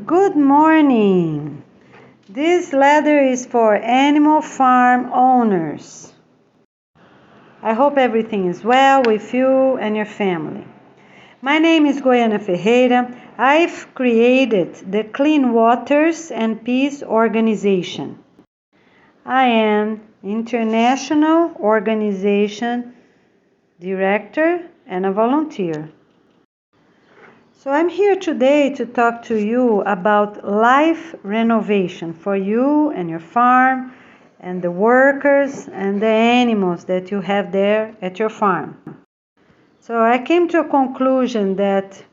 Good morning. This letter is for animal farm owners. I hope everything is well with you and your family. My name is Goiana Ferreira. I've created the Clean Waters and Peace Organization. I am International Organization Director and a volunteer. So I'm here today to talk to you about life renovation for you and your farm and the workers and the animals that you have there at your farm. So I came to a conclusion that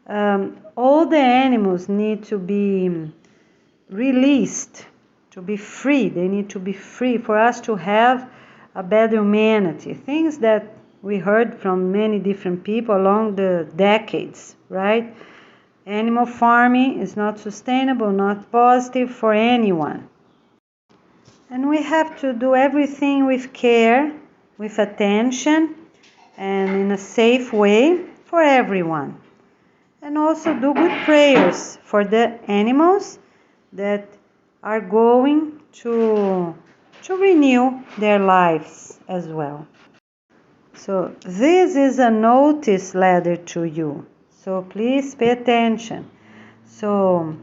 all the animals need to be released, to be free. They need to be free for us to have a better humanity. Things that we heard from many different people along the decades, right? Animal farming is not sustainable, not positive for anyone. And we have to do everything with care, with attention, and in a safe way for everyone. And also do good prayers for the animals that are going to renew their lives as well. So this is a notice letter to you. So please pay attention. So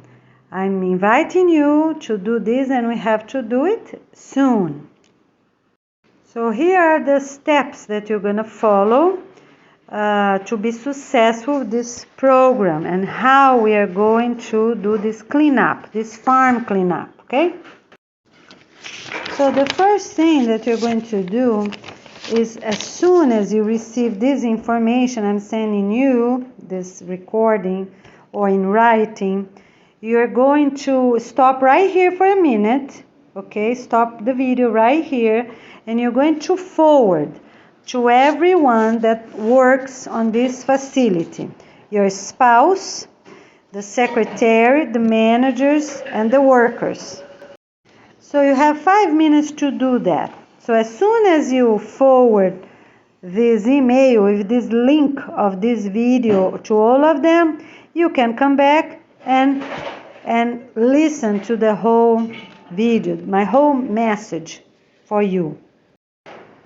I'm inviting you to do this, and we have to do it soon. So here are the steps that you're going to follow to be successful with this program and how we are going to do this cleanup, this farm cleanup, okay? So the first thing that you're going to do is, as soon as you receive this information I'm sending you, this recording or in writing, you're going to stop right here for a minute, okay? Stop the video right here, and you're going to forward to everyone that works on this facility, your spouse, the secretary, the managers, and the workers. So you have 5 minutes to do that. So as soon as you forward this email with this link of this video to all of them, you can come back and listen to the whole video, my whole message for you.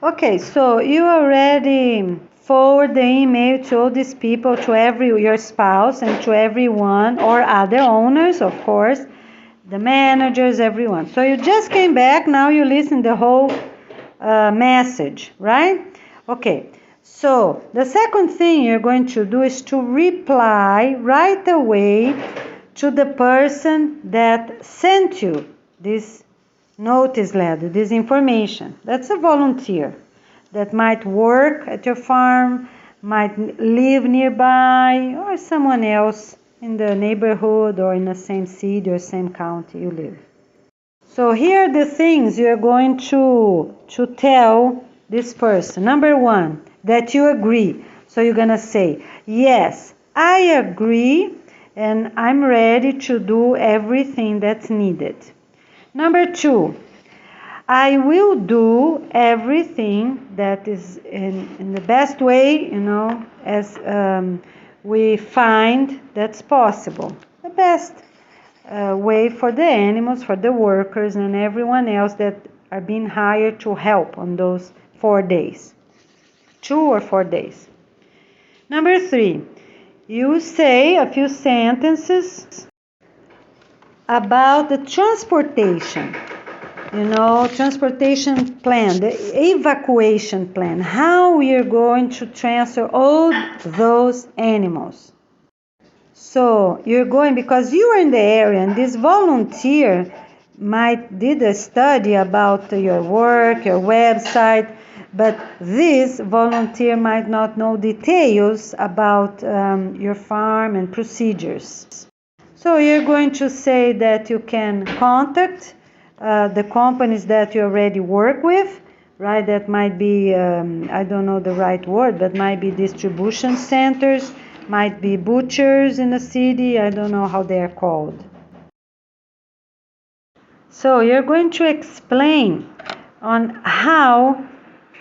Okay, so you already forward the email to all these people, to your spouse and to everyone, or other owners, of course, the managers, everyone. So you just came back, now you listen the whole message, right? Okay, so the second thing you're going to do is to reply right away to the person that sent you this notice letter, this information. That's a volunteer that might work at your farm, might live nearby, or someone else in the neighborhood or in the same city or same county you live. So here are the things you're going to tell this person. Number one, that you agree. So you're going to say, yes, I agree and I'm ready to do everything that's needed. Number two, I will do everything that is in the best way, as we find that's possible. The best way for the animals, for the workers, and everyone else that are being hired to help on those 4 days. 2 or 4 days. Number three, you say a few sentences about the transportation. Transportation plan, the evacuation plan, how we are going to transfer all those animals. So you're going, because you are in the area, and this volunteer did a study about your work, your website, but this volunteer might not know details about your farm and procedures. So you're going to say that you can contact the companies that you already work with, right? That might be, I don't know the right word, but might be distribution centers, might be butchers in the city, I don't know how they are called. So you're going to explain on how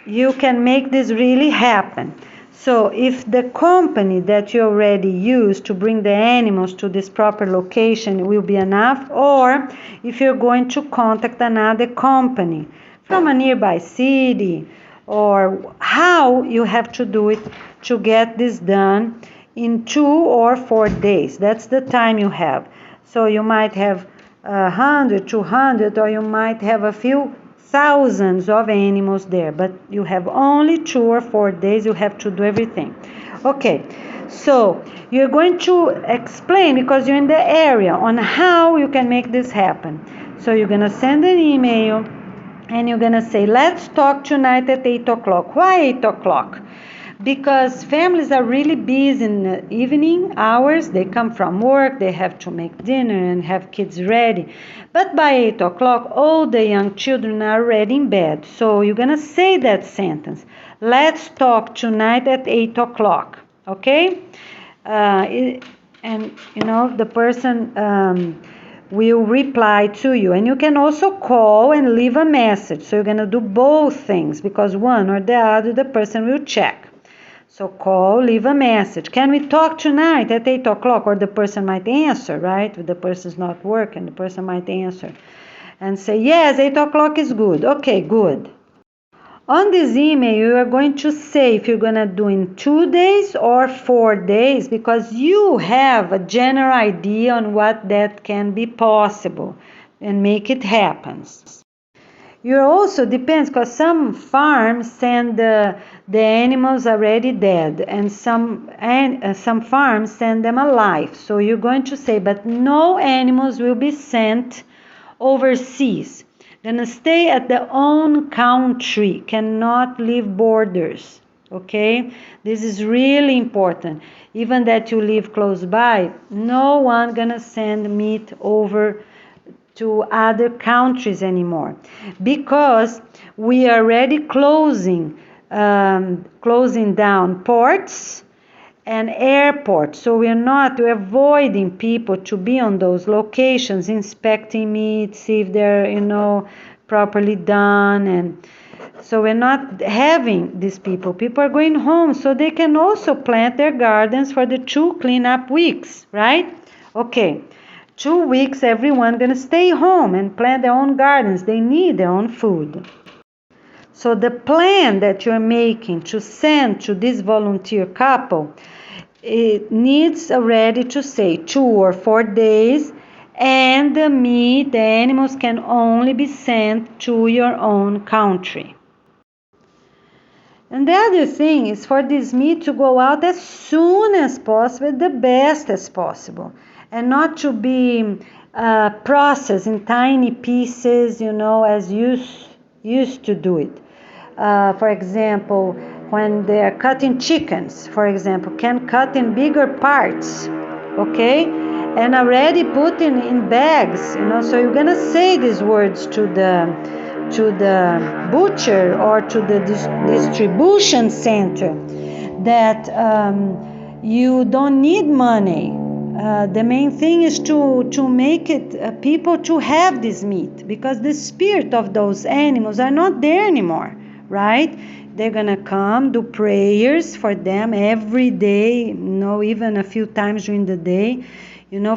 you can make this really happen. So if the company that you already use to bring the animals to this proper location will be enough, or if you're going to contact another company from a nearby city, or how you have to do it to get this done in 2 or 4 days. That's the time you have. So you might have 100, 200, or you might have a few thousands of animals there, but you have only 2 or 4 days. You have to do everything. Okay, so you're going to explain, because you're in the area, on how you can make this happen. So you're going to send an email and you're going to say, let's talk tonight at 8 o'clock. Why 8 o'clock? Because families are really busy in the evening hours. They come from work, they have to make dinner and have kids ready. But by 8 o'clock, all the young children are already in bed. So you're going to say that sentence. Let's talk tonight at 8 o'clock. Okay? And, the person will reply to you. And you can also call and leave a message. So you're going to do both things, because one or the other, the person will check. So call, leave a message. Can we talk tonight at 8 o'clock? Or the person might answer, right? If the person's not working, the person might answer and say, yes, 8 o'clock is good. Okay, good. On this email, you are going to say if you're going to do in 2 days or 4 days, because you have a general idea on what that can be possible and make it happen. You also depends, because some farms send the animals already dead, and some farms send them alive. So you're going to say, but no animals will be sent overseas. Gonna stay at their own country, cannot leave borders. Okay, this is really important. Even that you live close by, no one gonna send meat over to other countries anymore, because we are already closing down ports and airports. So we're avoiding people to be on those locations, inspecting meat, see if they're properly done. And so we're not having these people. People are going home so they can also plant their gardens for the 2 cleanup weeks, right? Okay. 2 weeks, everyone gonna stay home and plant their own gardens. They need their own food. So the plan that you're making to send to this volunteer couple, it needs already to say 2 or 4 days, and the meat, the animals can only be sent to your own country. And the other thing is for this meat to go out as soon as possible, the best as possible, and not to be processed in tiny pieces, as used to do it. For example, when they're cutting chickens, for example, can cut in bigger parts, okay, and already put in bags, So you're gonna say these words to the butcher or to the distribution center that you don't need money. The main thing is to make it people to have this meat, because the spirit of those animals are not there anymore, right? They're gonna come, do prayers for them every day, even a few times during the day.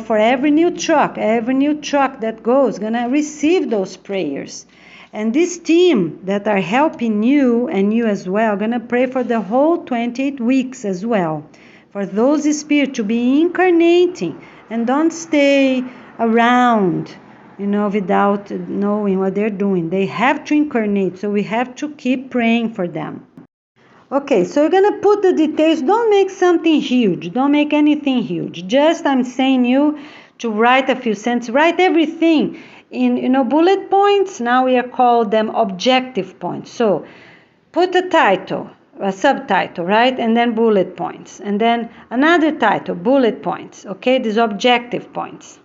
For every new truck that goes, gonna receive those prayers. And this team that are helping you, and you as well, gonna pray for the whole 28 weeks as well, for those spirits to be incarnating and don't stay around, without knowing what they're doing. They have to incarnate, so we have to keep praying for them. Okay, so you're gonna put the details. Don't make something huge. Don't make anything huge. Just I'm saying you to write a few sentences. Write everything in bullet points. Now we are called them objective points. So put a title, a subtitle, right? And then bullet points. And then another title, bullet points. Okay, these objective points.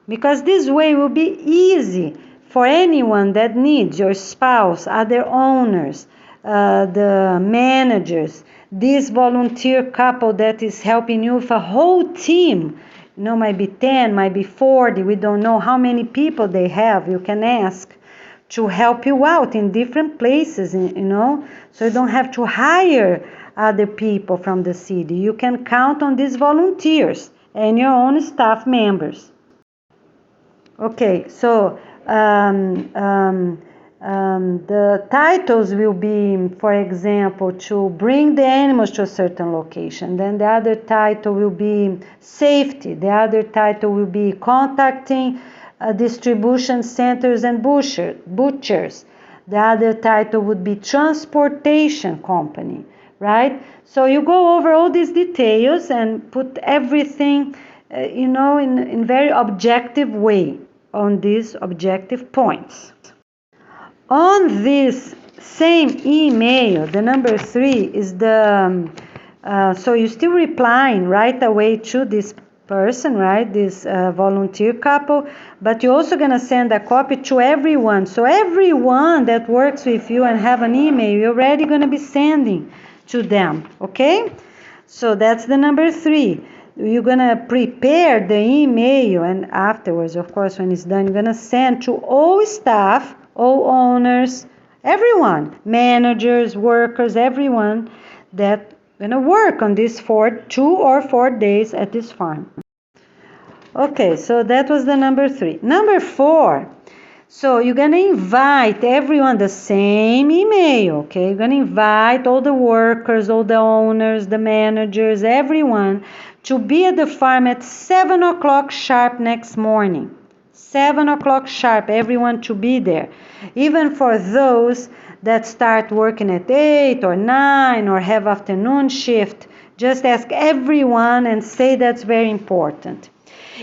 Because this way will be easy for anyone that needs, your spouse, other owners, the managers, this volunteer couple that is helping you with a whole team. Might be 10, might be 40. We don't know how many people they have. You can ask to help you out in different places, so you don't have to hire other people from the city. You can count on these volunteers and your own staff members. Okay, so the titles will be, for example, to bring the animals to a certain location. Then the other title will be safety. The other title will be contacting distribution centers and butchers. The other title would be transportation company, right? So you go over all these details and put everything, in very objective way on these objective points. On this same email, the number 3 is so you're still replying right away to this person, right? This volunteer couple, but you're also going to send a copy to everyone. So everyone that works with you and have an email, you're already going to be sending to them, okay? So that's the number 3. You're going to prepare the email, and afterwards, of course, when it's done, you're going to send to all staff, all owners, everyone, managers, workers, everyone that going to work on this 2 or 4 days at this farm. Okay, so that was the number 3. Number 4, so you're going to invite everyone, the same email, okay? You're going to invite all the workers, all the owners, the managers, everyone to be at the farm at 7 o'clock sharp next morning. 7 o'clock sharp, everyone to be there. Even for those that start working at 8 or 9 or have afternoon shift, just ask everyone and say that's very important.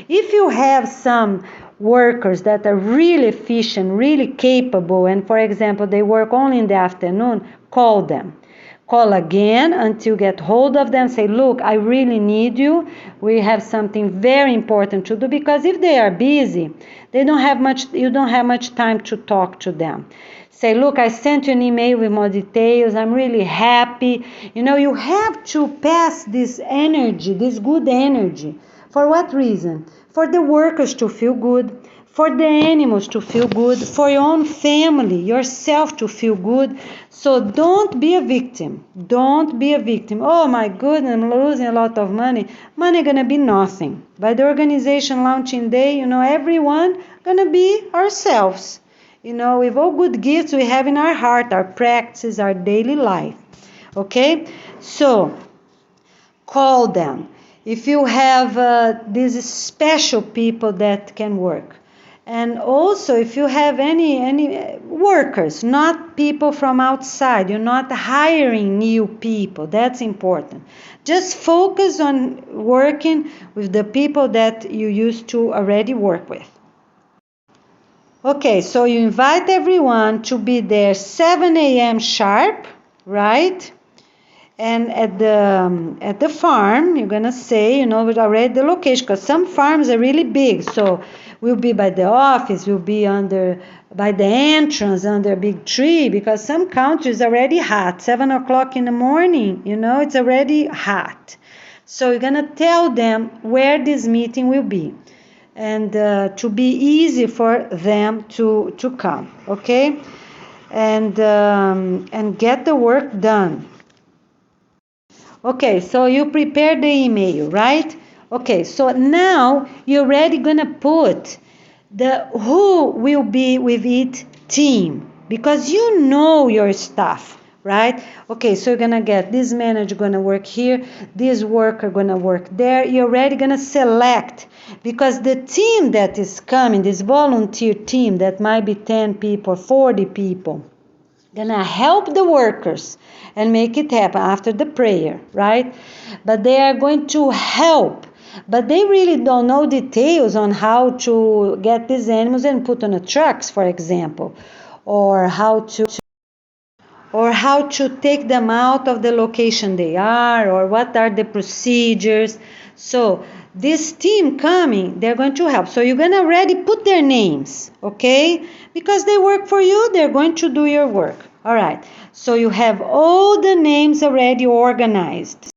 If you have some workers that are really efficient, really capable, and for example, they work only in the afternoon, call them. Call again until you get hold of them. Say, look, I really need you. We have something very important to do, because if they are busy, you don't have much time to talk to them. Say, look, I sent you an email with more details. I'm really happy. You have to pass this energy, this good energy. For what reason? For the workers to feel good, for the animals to feel good, for your own family, yourself to feel good. So don't be a victim. Don't be a victim. Oh my goodness, I'm losing a lot of money. Money gonna be nothing. By the organization launching day, everyone gonna be ourselves. With all good gifts we have in our heart, our practices, our daily life. Okay? So, call them. If you have these special people that can work. And also, if you have any workers, not people from outside, you're not hiring new people, that's important. Just focus on working with the people that you used to already work with. Okay, so you invite everyone to be there 7 a.m. sharp, right? And at the farm, you're gonna say, with already the location, because some farms are really big. So we'll be by the office, we'll be by the entrance under a big tree, because some countries are already hot. 7 o'clock in the morning, it's already hot. So you're gonna tell them where this meeting will be, and to be easy for them to come, okay? And get the work done. Okay, so you prepared the email, right? Okay, so now you're already gonna put who will be with each team, because you know your staff, right? Okay, so you're gonna get this manager gonna work here, this worker gonna work there. You're already gonna select, because the team that is coming, this volunteer team that might be 10 people, 40 people, gonna help the workers and make it happen after the prayer, right? But they are going to help, but they really don't know details on how to get these animals and put on the trucks, for example, or how to take them out of the location they are, or what are the procedures. So this team coming, they're going to help. So you're going to already put their names, okay? Because they work for you, they're going to do your work. All right, so you have all the names already organized.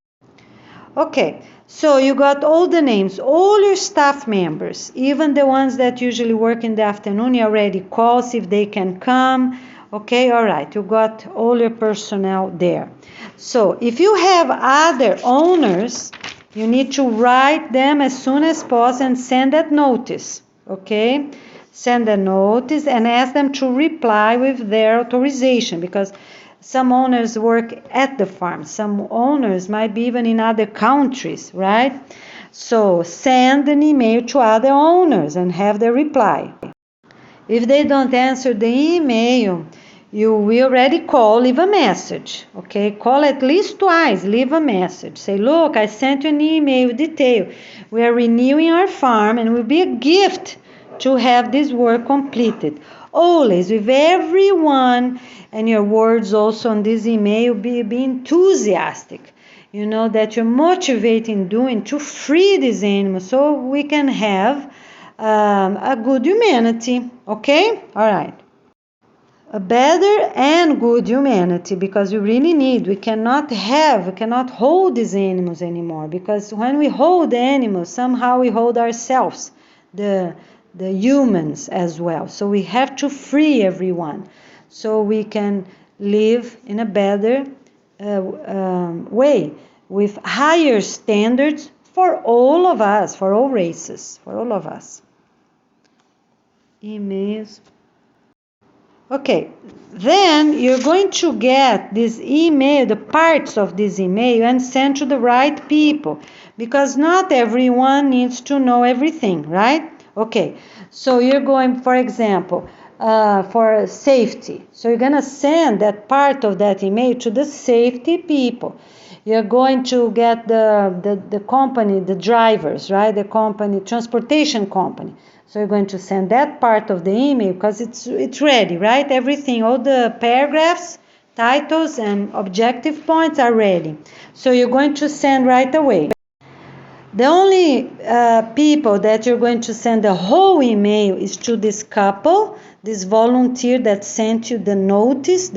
Okay, so you got all the names, all your staff members, even the ones that usually work in the afternoon, you already call, see if they can come, Okay, all right, you got all your personnel there. So if you have other owners, you need to write them as soon as possible and send that notice, okay? Send a notice and ask them to reply with their authorization, because some owners work at the farm. Some owners might be even in other countries, right? So send an email to other owners and have their reply. If they don't answer the email, you will already call, leave a message, okay? Call at least twice, leave a message. Say, look, I sent you an email with detail. We are renewing our farm and it will be a gift to have this work completed. Always, with everyone, and your words also on this email, be enthusiastic. You know, that you're motivating doing to free these animals so we can have a good humanity, okay? All right. A better and good humanity, because we cannot hold these animals anymore, because when we hold the animals, somehow we hold ourselves, the humans as well. So we have to free everyone so we can live in a better way, with higher standards for all of us, for all races, for all of us. Emails. Okay, then you're going to get this email, the parts of this email, and send to the right people, because not everyone needs to know everything, right? Okay, so you're going, for example, for safety. So you're going to send that part of that email to the safety people. You're going to get the company, the drivers, right? The company, transportation company. So you're going to send that part of the email because it's ready, right? Everything, all the paragraphs, titles, and objective points are ready. So you're going to send right away. The only people that you're going to send the whole email is to this couple, this volunteer that sent you the notice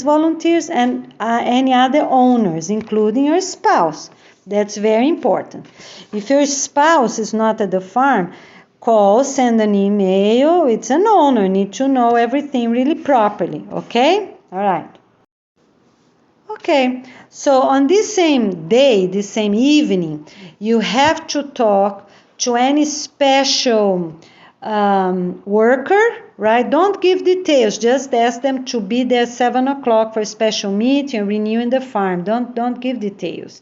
volunteers, and any other owners, including your spouse. That's very important. If your spouse is not at the farm, call, send an email. It's an owner, need to know everything really properly, okay? All right. Okay, so on this same day, this same evening, you have to talk to any special worker, right? Don't give details, just ask them to be there 7 o'clock for a special meeting, renewing the farm. Don't give details.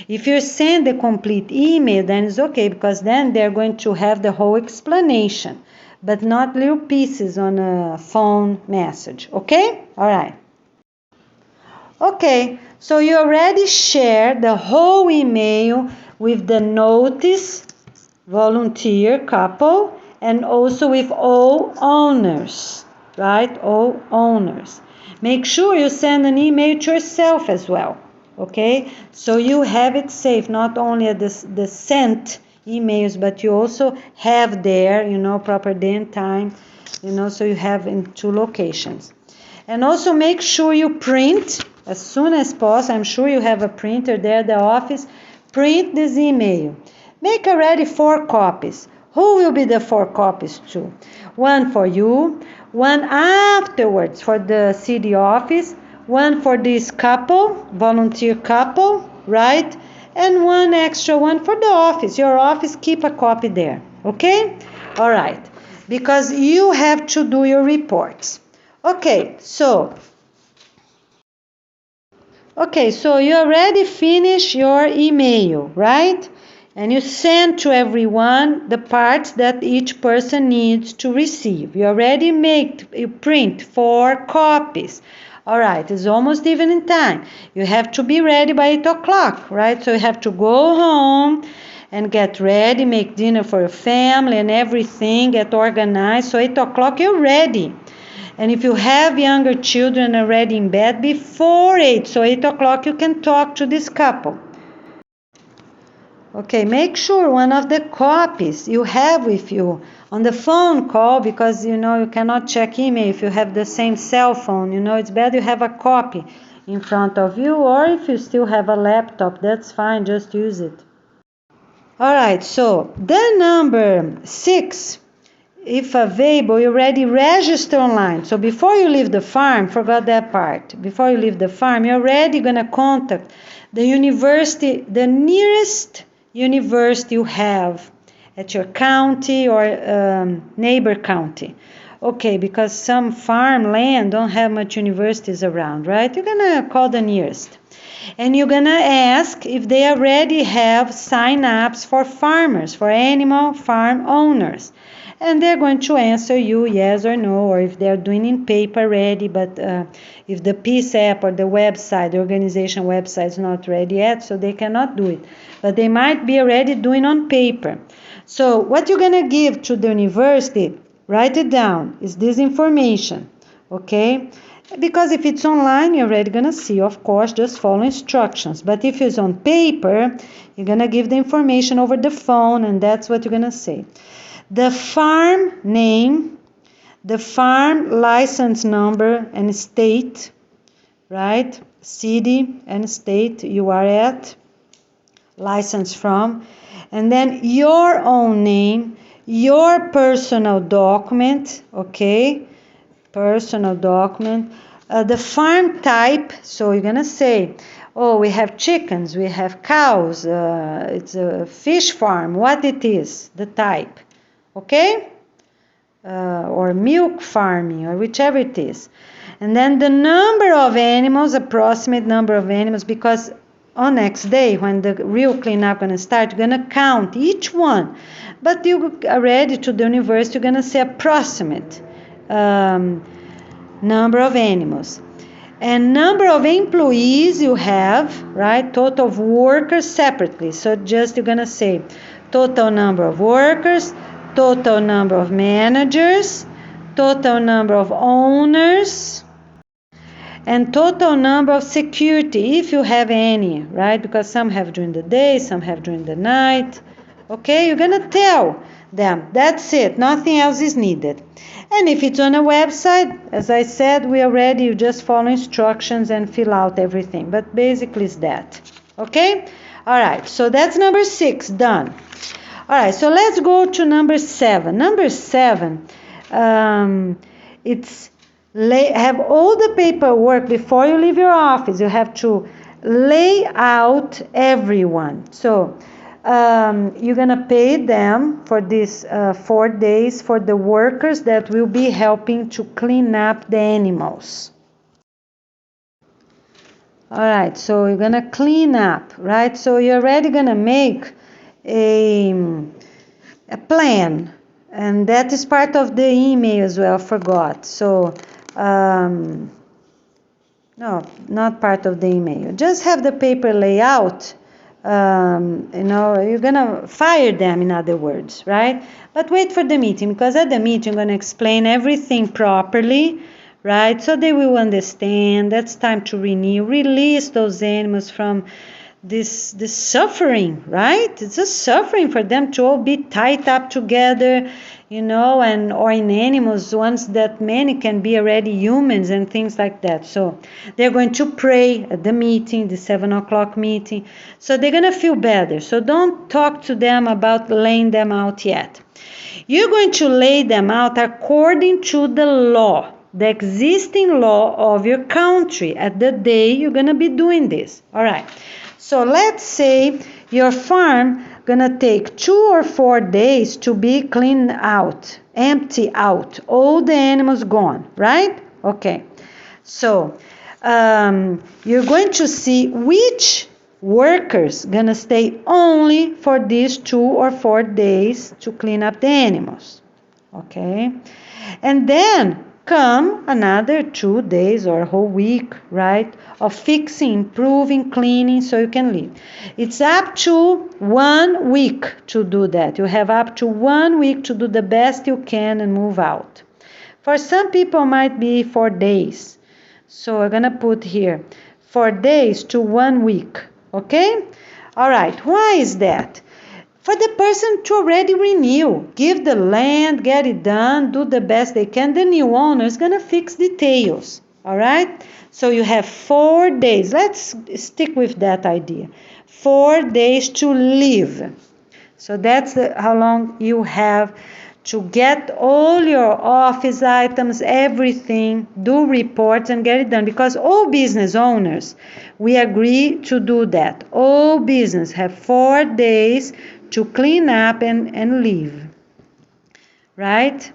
If you send a complete email, then it's okay, because then they're going to have the whole explanation, but not little pieces on a phone message, okay? All right. Okay, so you already shared the whole email with the notice volunteer couple and also with all owners, right? All owners. Make sure you send an email to yourself as well, okay? So you have it saved, not only at the sent emails, but you also have there, proper day and time, so you have in 2 locations. And also make sure you print as soon as possible. I'm sure you have a printer there at the office. Print this email. Make already 4 copies. Who will be the 4 copies to? 1 for you, 1 afterwards for the city office, 1 for this couple, volunteer couple, right? And 1 extra one for the office. Your office, keep a copy there, okay? All right, because you have to do your reports. Okay, so you already finished your email, right? And you send to everyone the parts that each person needs to receive. You print 4 copies. All right, it's almost evening time. You have to be ready by 8 o'clock, right? So you have to go home and get ready, make dinner for your family and everything, get organized. So 8 o'clock you're ready. And if you have younger children already in bed, before 8, so 8 o'clock you can talk to this couple. Okay, make sure one of the copies you have with you on the phone call, because you cannot check email if you have the same cell phone. It's better you have a copy in front of you, or if you still have a laptop, that's fine, just use it. All right, so the number 6 if available, you already register online. So before you leave the farm, forgot that part. Before you leave the farm, you're already going to contact the university, the nearest university you have at your county or neighbor county. Okay, because some farmland don't have much universities around, right? You're going to call the nearest. And you're going to ask if they already have sign-ups for farmers, for animal farm owners. And they're going to answer you yes or no, or if they're doing in paper ready, but if the Peace app or the website, the organization website is not ready yet, so they cannot do it. But they might be already doing on paper. So what you're going to give to the university, write it down, is this information, okay? Because if it's online, you're already going to see, of course, just follow instructions. But if it's on paper, you're going to give the information over the phone, and that's what you're going to say. The farm name, the farm license number and state, right? City and state you are at, license from, and then your own name, your personal document, okay? Personal document, the farm type, so you're gonna say, oh, we have chickens, we have cows, it's a fish farm, what it is, the type, okay? Or milk farming, or whichever it is. And then the number of animals, approximate number of animals, because on next day, when the real cleanup gonna start, you're gonna count each one. But you are ready to the university, you're gonna say approximate number of animals. And number of employees you have, right? Total of workers separately. So just you're gonna say total number of workers, total number of managers, total number of owners, and total number of security, if you have any, right? Because some have during the day, some have during the night. Okay, you're gonna tell them. That's it. Nothing else is needed. And if it's on a website, as I said, we are ready. You just follow instructions and fill out everything. But basically it's that. Okay? All right. So that's number 6 done. All right. So let's go to number 7. Number 7, it's have all the paperwork before you leave your office. You have to lay out everyone. So you're going to pay them for these 4 days for the workers that will be helping to clean up the animals. All right, so you're going to clean up, right? So you're already going to make a plan, and that is part of the email as well, forgot. So, no, not part of the email. Just have the paper layout. You're gonna fire them, in other words, right? But wait for the meeting, because at the meeting you're gonna explain everything properly, right? So they will understand. That's time to release those animals from this suffering, right? It's a suffering for them to all be tied up together, and or in animals, ones that many can be already humans and things like that. So they're going to pray at the meeting, the 7 o'clock meeting. So they're going to feel better. So don't talk to them about laying them out yet. You're going to lay them out according to the law, the existing law of your country at the day you're going to be doing this. All right. So let's say your farm gonna take 2 or 4 days to be cleaned out, empty out, all the animals gone, right? Okay. So you're going to see which workers gonna stay only for these 2 or 4 days to clean up the animals. Okay. And then come another 2 days or a whole week, right, of fixing, improving, cleaning, so you can leave. It's up to 1 week to do that. You have up to 1 week to do the best you can and move out. For some people, it might be 4 days. So we're going to put here 4 days to 1 week, okay? All right, why is that? For the person to already renew, give the land, get it done, do the best they can. The new owner is going to fix details, all right? So you have 4 days. Let's stick with that idea. 4 days to live. So that's how long you have to get all your office items, everything, do reports and get it done. Because all business owners, we agree to do that. All business have 4 days to clean up and leave. Right?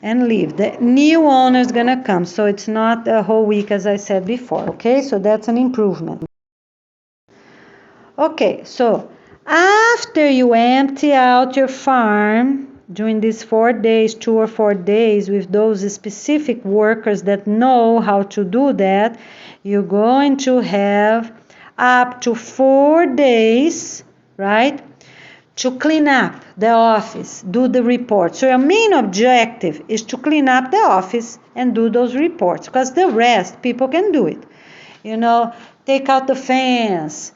And leave. The new owner is going to come. So it's not a whole week as I said before. Okay? So that's an improvement. Okay, so after you empty out your farm during these 4 days, 2 or 4 days, with those specific workers that know how to do that, you're going to have up to 4 days, right, to clean up the office, do the report. So your main objective is to clean up the office and do those reports, because the rest, people can do it. You know, take out the fence,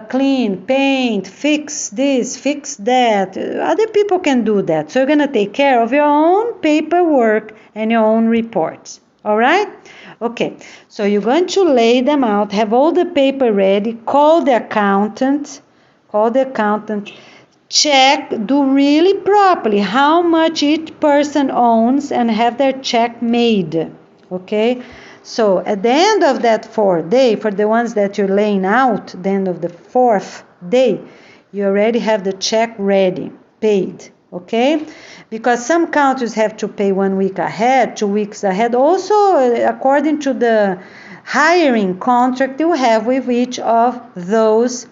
clean, paint, fix this, fix that. Other people can do that. So you're going to take care of your own paperwork and your own reports. All right? Okay. So you're going to lay them out, have all the paper ready, call the accountant, check, do really properly how much each person owns and have their check made. Okay? So at the end of that 4th day, for the ones that you're laying out, the end of the 4th day, you already have the check ready, paid, okay? Because some countries have to pay 1 week ahead, 2 weeks ahead, also according to the hiring contract you have with each of those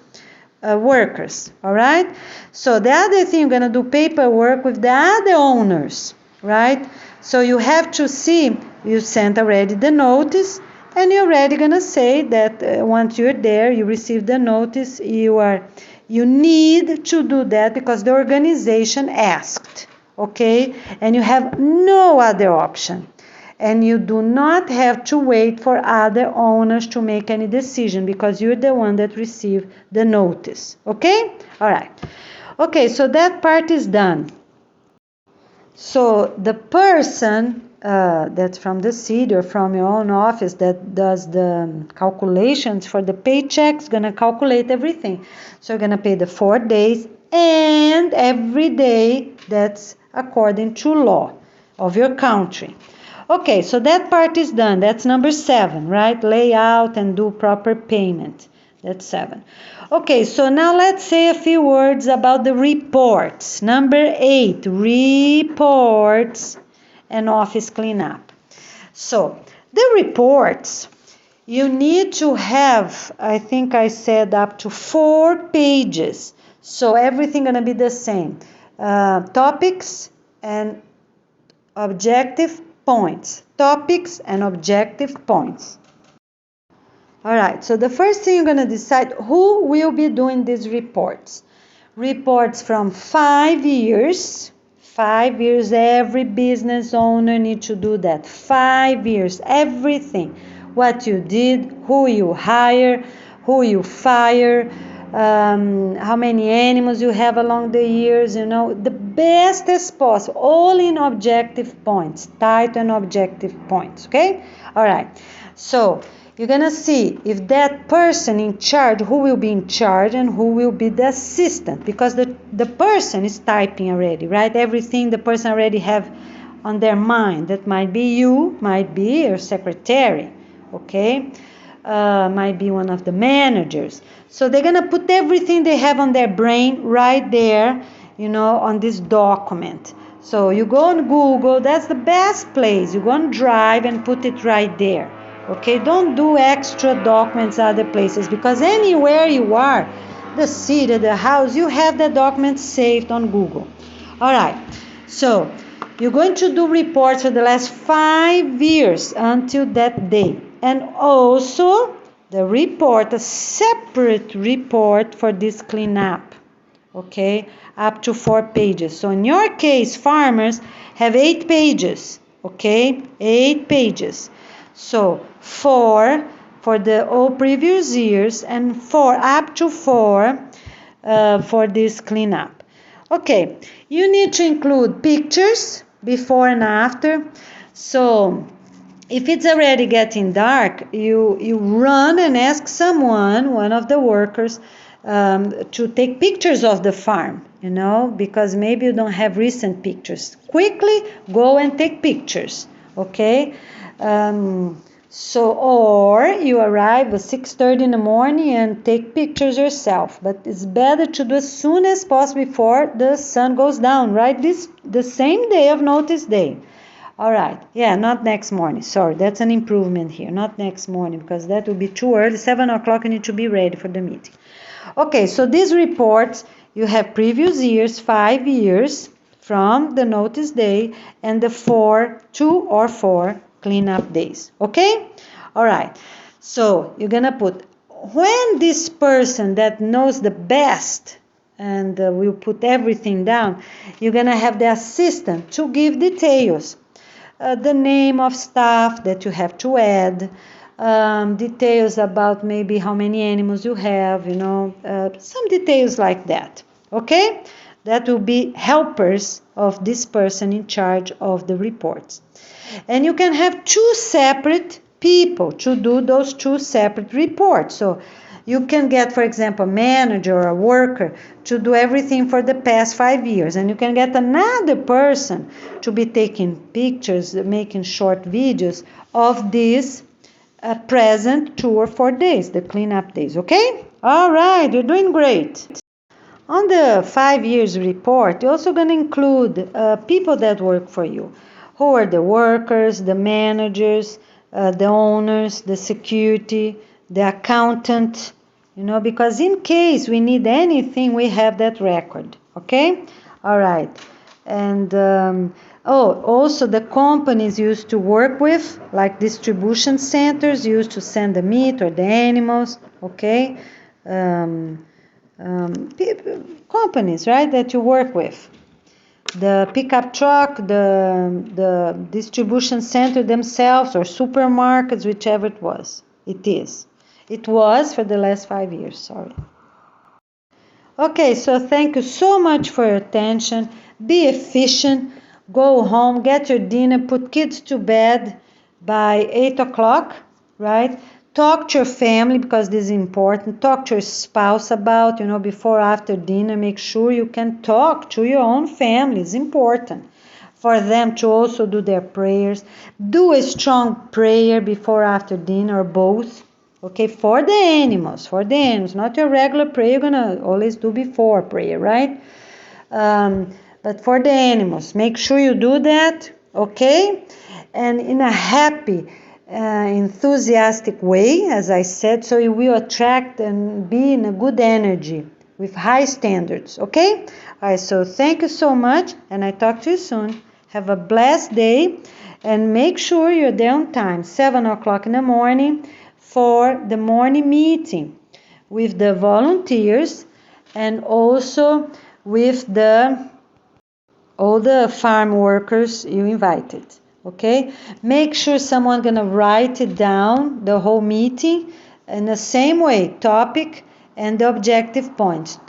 workers, all right? So the other thing, you're going to do paperwork with the other owners, right? So you have to see, you sent already the notice, and you're already going to say that once you're there, you receive the notice, you need to do that because the organization asked, okay? And you have no other option. And you do not have to wait for other owners to make any decision because you're the one that received the notice, okay? All right. Okay, so that part is done. So the person that's from the city or from your own office that does the calculations for the paychecks going to calculate everything. So you're going to pay the 4 days and every day that's according to law of your country. Okay, so that part is done. That's number 7, right? Lay out and do proper payment. That's 7. Okay, so now let's say a few words about the reports. Number 8, reports and office cleanup. So the reports, you need to have, I think I said up to 4 pages. So everything gonna be the same. Topics and objective points. Topics and objective points. All right, so the first thing you're going to decide who will be doing these reports. Reports from 5 years. 5 years, every business owner needs to do that. 5 years, everything. What you did, who you hire, who you fire, how many animals you have along the years, the best as possible, all in objective points, tight and objective points, okay? All right, so you're going to see if that person in charge, who will be in charge and who will be the assistant, because the person is typing already, right? Everything the person already have on their mind. That might be you, might be your secretary, okay? Might be one of the managers. So they're going to put everything they have on their brain right there, on this document. So you go on Google, that's the best place. You go on Drive and put it right there. Okay, don't do extra documents other places, because anywhere you are, the city, the house, you have the documents saved on Google. All right, so you're going to do reports for the last 5 years until that day. And also the report, a separate report for this cleanup, okay, up to 4 pages. So in your case, farmers have 8 pages, okay, 8 pages. So 4 for the all previous years and 4 up to 4 for this cleanup. Okay, you need to include pictures before and after. So if it's already getting dark, you run and ask someone, one of the workers, to take pictures of the farm, because maybe you don't have recent pictures. Quickly go and take pictures, okay? Or you arrive at 6:30 in the morning and take pictures yourself. But it's better to do as soon as possible before the sun goes down, right? The same day of notice day. All right. Yeah, not next morning. Sorry, that's an improvement here. Not next morning, because that would be too early. 7 o'clock, you need to be ready for the meeting. Okay, so these reports, you have previous years, 5 years from the notice day, and the 2 or 4 cleanup days. Okay? All right. So you're going to put, when this person that knows the best, and we'll put everything down, you're going to have the assistant to give details. The name of staff that you have to add, details about maybe how many animals you have, some details like that, okay? That will be helpers of this person in charge of the reports. And you can have 2 separate people to do those 2 separate reports. So you can get, for example, a manager or a worker to do everything for the past 5 years. And you can get another person to be taking pictures, making short videos of this present 2 or 4 days, the cleanup days, okay? All right, you're doing great. On the 5 years report, you're also going to include people that work for you. Who are the workers, the managers, the owners, the security, the accountant, because in case we need anything, we have that record, okay? All right. And also the companies used to work with, like distribution centers used to send the meat or the animals, okay? Companies, right, that you work with. The pickup truck, the distribution center themselves, or supermarkets, whichever it was. It was for the last 5 years, sorry. Okay, so thank you so much for your attention. Be efficient. Go home, get your dinner, put kids to bed by 8 o'clock, right? Talk to your family, because this is important. Talk to your spouse about, before, after dinner. Make sure you can talk to your own family. It's important for them to also do their prayers. Do a strong prayer before, after dinner, or both. Okay, for the animals, not your regular prayer you're gonna always do before prayer, right? But for the animals, make sure you do that, okay? And in a happy, enthusiastic way, as I said, so you will attract and be in a good energy with high standards, okay? All right, so thank you so much, and I talk to you soon. Have a blessed day, and make sure you're there on time, 7 o'clock in the morning, for the morning meeting with the volunteers and also with all the farm workers you invited, okay? Make sure someone gonna write it down, the whole meeting, in the same way, topic and the objective points,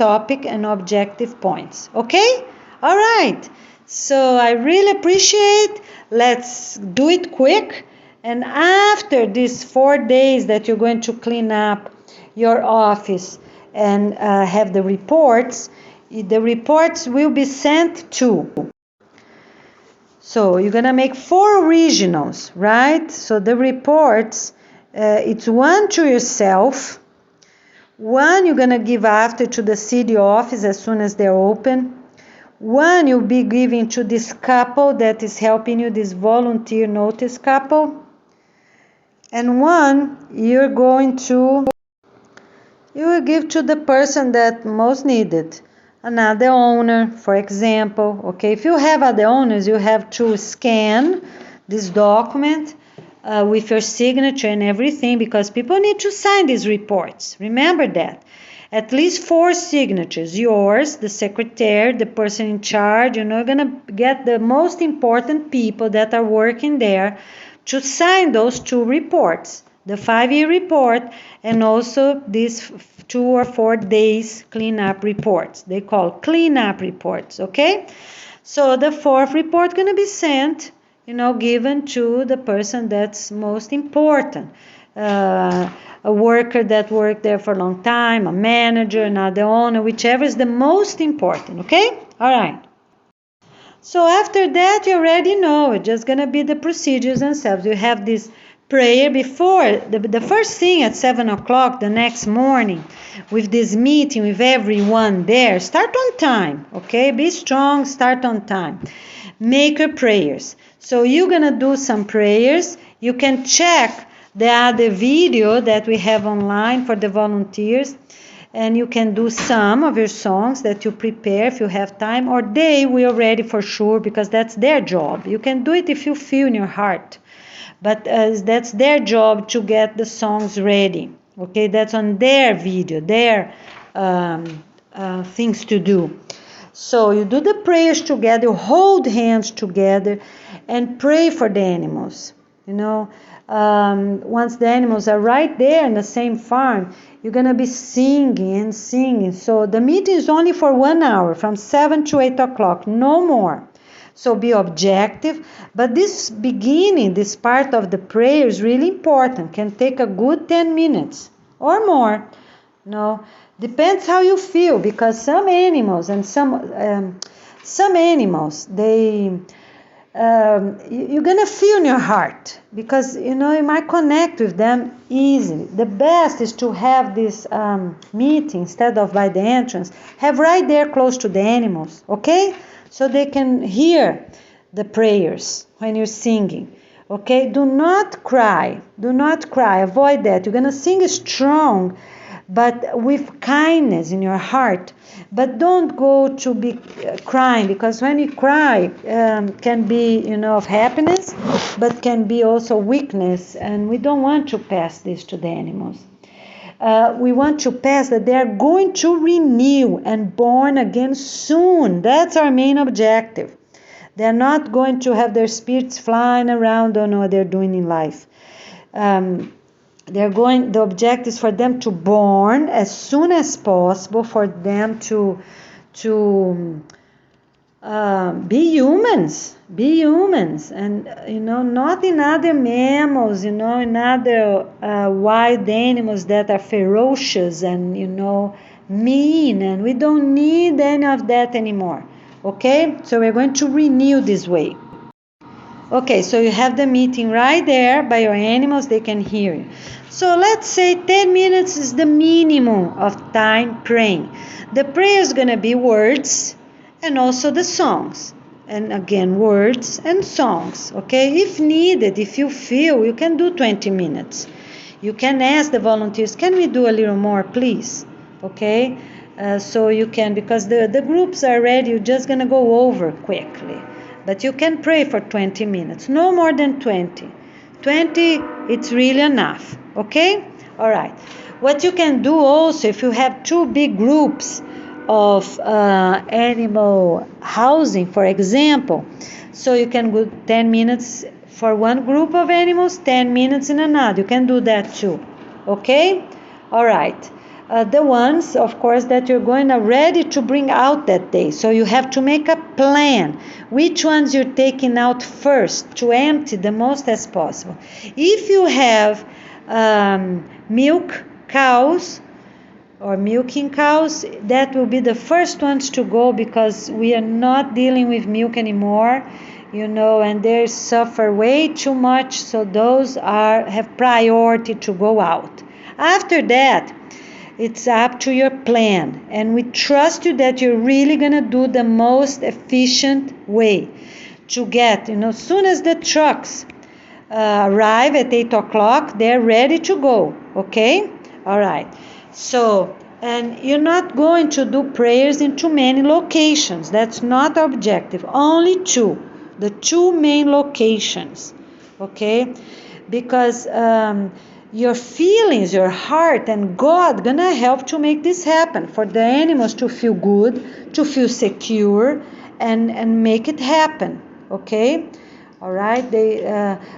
okay? All right, so I really appreciate, let's do it quick. And after these 4 days that you're going to clean up your office and have the reports will be sent to. So you're going to make 4 originals, right? So the reports, it's 1 to yourself, 1 you're going to give after to the city office as soon as they're open, 1 you'll be giving to this couple that is helping you, this volunteer notice couple. And 1 you will give to the person that most needed, another owner, for example. Okay, if you have other owners, you have to scan this document with your signature and everything, because people need to sign these reports. Remember that. At least 4 signatures, yours, the secretary, the person in charge. You're going to get the most important people that are working there to sign those 2 reports, the 5-year report and also these 2 or 4 days cleanup reports. They call cleanup reports, okay? So the 4th report going to be sent, given to the person that's most important. a worker that worked there for a long time, a manager, not the owner, whichever is the most important, okay? All right. So after that, you already know, it's just going to be the procedures themselves. You have this prayer before, the first thing at 7 o'clock the next morning, with this meeting with everyone there. Start on time, okay? Be strong, start on time. Make your prayers. So you're going to do some prayers. You can check the other video that we have online for the volunteers. And you can do some of your songs that you prepare if you have time, or they will ready for sure, because that's their job. You can do it if you feel in your heart, but that's their job to get the songs ready. Okay, that's on their video, their things to do. So you do the prayers together, you hold hands together, and pray for the animals. Once the animals are right there in the same farm, you're going to be singing. So the meeting is only for 1 hour, from 7 to 8 o'clock, no more. So be objective. But this beginning, this part of the prayer is really important. Can take a good 10 minutes or more. Depends how you feel, because some animals, they... you're gonna feel in your heart, because you might connect with them easily. The best is to have this meeting, instead of by the entrance, have right there close to the animals, okay, so they can hear the prayers when you're singing. Okay, do not cry, avoid that. You're gonna sing strong, but with kindness in your heart. But don't go to be crying, because when you cry, can be, of happiness, but can be also weakness, and we don't want to pass this to the animals. We want to pass that they are going to renew and born again soon. That's our main objective. They're not going to have their spirits flying around, don't know what they're doing in life. The objective is for them to born as soon as possible, for them to be humans, and not in other mammals, in other wild animals that are ferocious and mean, and we don't need any of that anymore. Okay, so we're going to renew this way. Okay, so you have the meeting right there by your animals, they can hear you. So let's say 10 minutes is the minimum of time praying. The prayer is going to be words and also the songs. And again, words and songs, okay? If needed, if you feel, you can do 20 minutes. You can ask the volunteers, can we do a little more, please? Okay, so you can, because the groups are ready, you're just going to go over quickly. But you can pray for 20 minutes, no more than 20. 20, it's really enough, okay? All right. What you can do also, if you have two big groups of animal housing, for example, so you can go 10 minutes for one group of animals, 10 minutes in another. You can do that too, okay? All right. The ones, of course, that you're going ready to bring out that day. So you have to make a plan. Which ones you're taking out first to empty the most as possible. If you have milk cows or milking cows, that will be the first ones to go, because we are not dealing with milk anymore, and they suffer way too much. So those have priority to go out. After that, it's up to your plan, and we trust you that you're really going to do the most efficient way to get, as soon as the trucks arrive at 8 o'clock, they're ready to go, okay? All right. So, and you're not going to do prayers in too many locations. That's not our objective. Only two, the two main locations, okay? Because your feelings, your heart, and God gonna help to make this happen, for the animals to feel good, to feel secure, and make it happen, okay? All right, they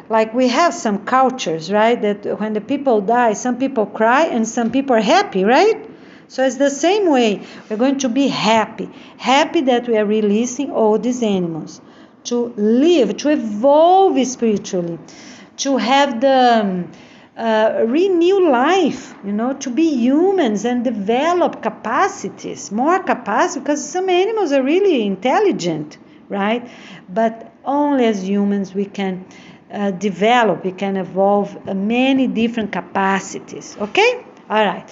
like we have some cultures, right, that when the people die, some people cry and some people are happy, right? So it's the same way. We're going to be happy that we are releasing all these animals to live, to evolve spiritually, to have renew life, to be humans and develop capacities, more capacity, because some animals are really intelligent, right? But only as humans we can develop, we can evolve many different capacities, okay? All right.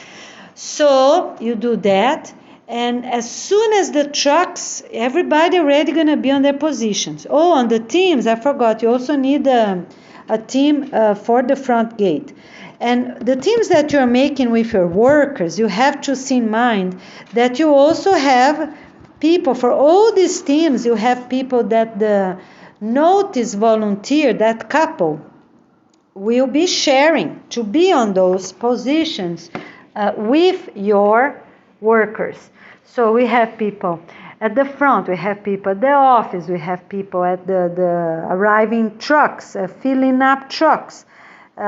So you do that, and as soon as the trucks, everybody already gonna be on their positions. Oh, on the teams, I forgot, you also need a team for the front gate. And the teams that you're making with your workers, you have to see in mind that you also have people, for all these teams, you have people that the notice volunteer, that couple, will be sharing to be on those positions with your workers. So we have people at the front, we have people at the office, we have people at the arriving trucks, filling up trucks.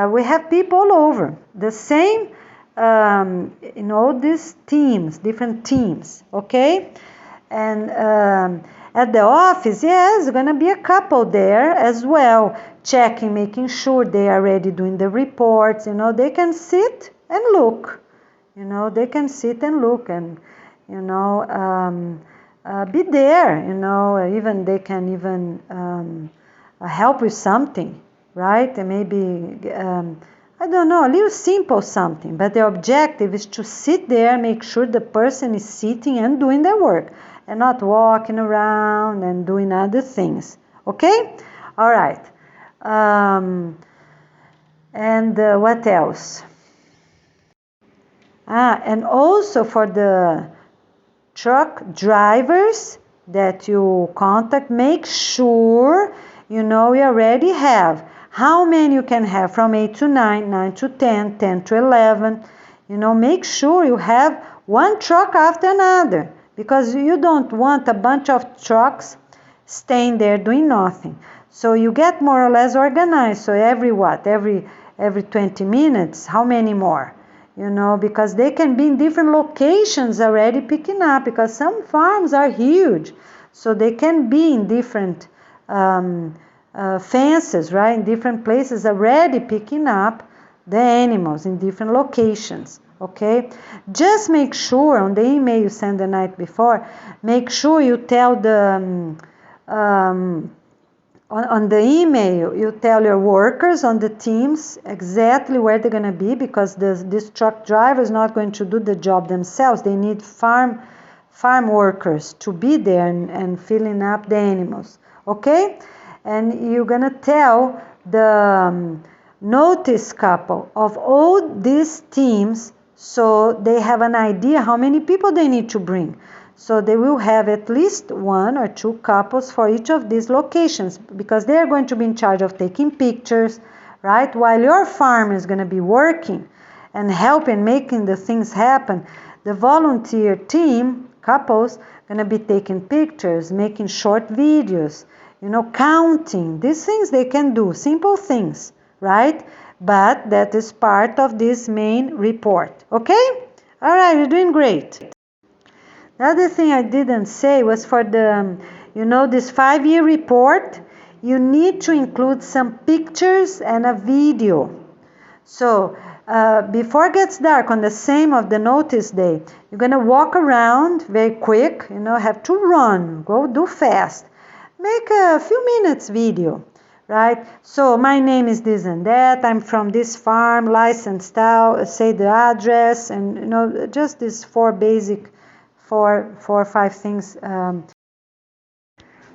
We have people all over. The same in all these teams, different teams, okay? And at the office, yes, there's going to be a couple there as well, checking, making sure they are already doing the reports. They can sit and look. They can sit and look and, be there. Even they can even help with something, right? And maybe, I don't know, a little simple something. But the objective is to sit there, make sure the person is sitting and doing their work, and not walking around and doing other things. Okay? All right. And what else? And also for the truck drivers that you contact, make sure you already have how many you can have from 8 to 9, 9 to 10, 10 to 11. Make sure you have one truck after another, because you don't want a bunch of trucks staying there doing nothing. So you get more or less organized. So every 20 minutes, how many more? Because they can be in different locations already picking up, because some farms are huge. So they can be in different fences, right? In different places already picking up the animals in different locations. Okay, just make sure on the email you send the night before, make sure you tell the on the email you tell your workers on the teams exactly where they're going to be, because this truck driver is not going to do the job themselves. They need farm workers to be there and filling up the animals. Okay, and you're going to tell the notice couple of all these teams, so they have an idea how many people they need to bring. So they will have at least 1 or 2 couples for each of these locations, because they are going to be in charge of taking pictures, right? While your farm is going to be working and helping making the things happen, the volunteer team, couples, going to be taking pictures, making short videos, counting. These things they can do, simple things, right? But that is part of this main report. Okay? All right, you're doing great. The other thing I didn't say was for the, this 5-year report, you need to include some pictures and a video. So before it gets dark on the same of the notice day, you're going to walk around very quick, have to run, go do fast. Make a few minutes video, right? So my name is this and that, I'm from this farm, licensed out, say the address, and just these 4 or 5 things.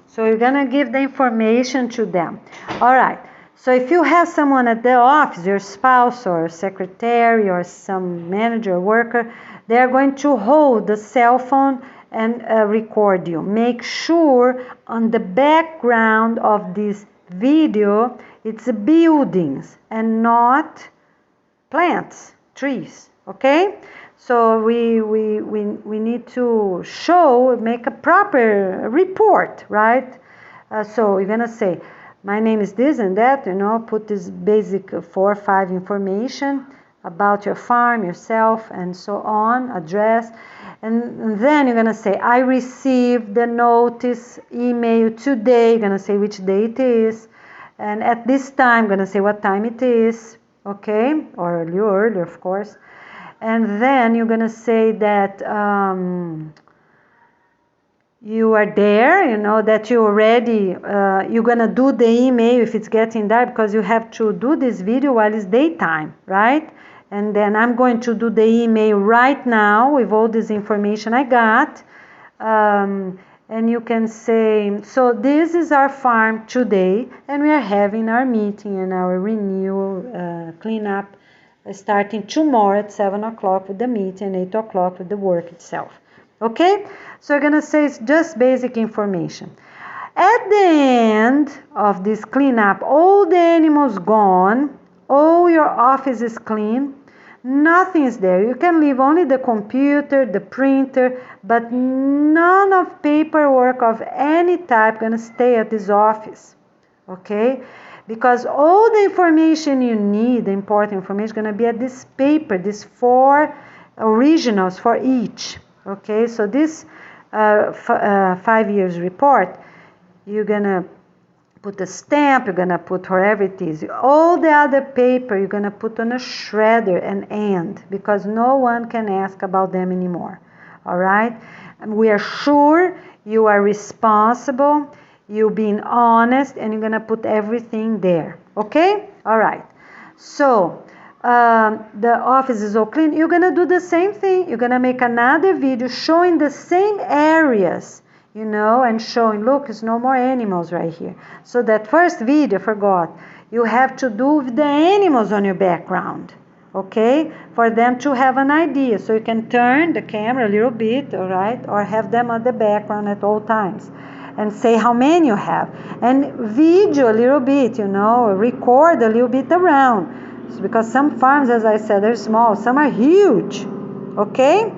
So you're gonna give the information to them. All right. So if you have someone at the office, your spouse or secretary or some manager or worker, they are going to hold the cell phone and record you. Make sure on the background of this video it's buildings and not plants, trees. Okay? So we need to make a proper report, right? So you're gonna say, my name is this and that, put this basic 4 or 5 information about your farm, yourself, and so on, address. And then you're gonna say, I received the notice email today. You're gonna say which day it is. And at this time, I'm gonna say what time it is. okay, or a little earlier, of course. And then you're gonna say that you are there, that you already, you're gonna do the email if it's getting dark, because you have to do this video while it's daytime, right? And then I'm going to do the email right now with all this information I got. And you can say, so this is our farm today, and we are having our meeting and our renewal cleanup starting tomorrow at 7 o'clock with the meeting and 8 o'clock with the work itself. Okay? So you're going to say it's just basic information. At the end of this cleanup, all the animals gone, all your office is clean, nothing is there. You can leave only the computer, the printer, but none of paperwork of any type going to stay at this office. Okay? Because all the information you need, the important information, is going to be at this paper, these 4 originals for each. Okay? So this 5 years report, you're going to put a stamp, you're going to put wherever it is. All the other paper, you're going to put on a shredder and end, because no one can ask about them anymore. All right? And we are sure you are responsible, you're being honest, and you're going to put everything there. Okay? All right. So, the office is all clean. You're going to do the same thing. You're going to make another video showing the same areas, and showing, look, there's no more animals right here. So that first video, forgot, you have to do with the animals on your background, okay, for them to have an idea. So you can turn the camera a little bit, all right, or have them on the background at all times, and say how many you have, and video a little bit, record a little bit around, because some farms, as I said, they're small, some are huge, okay,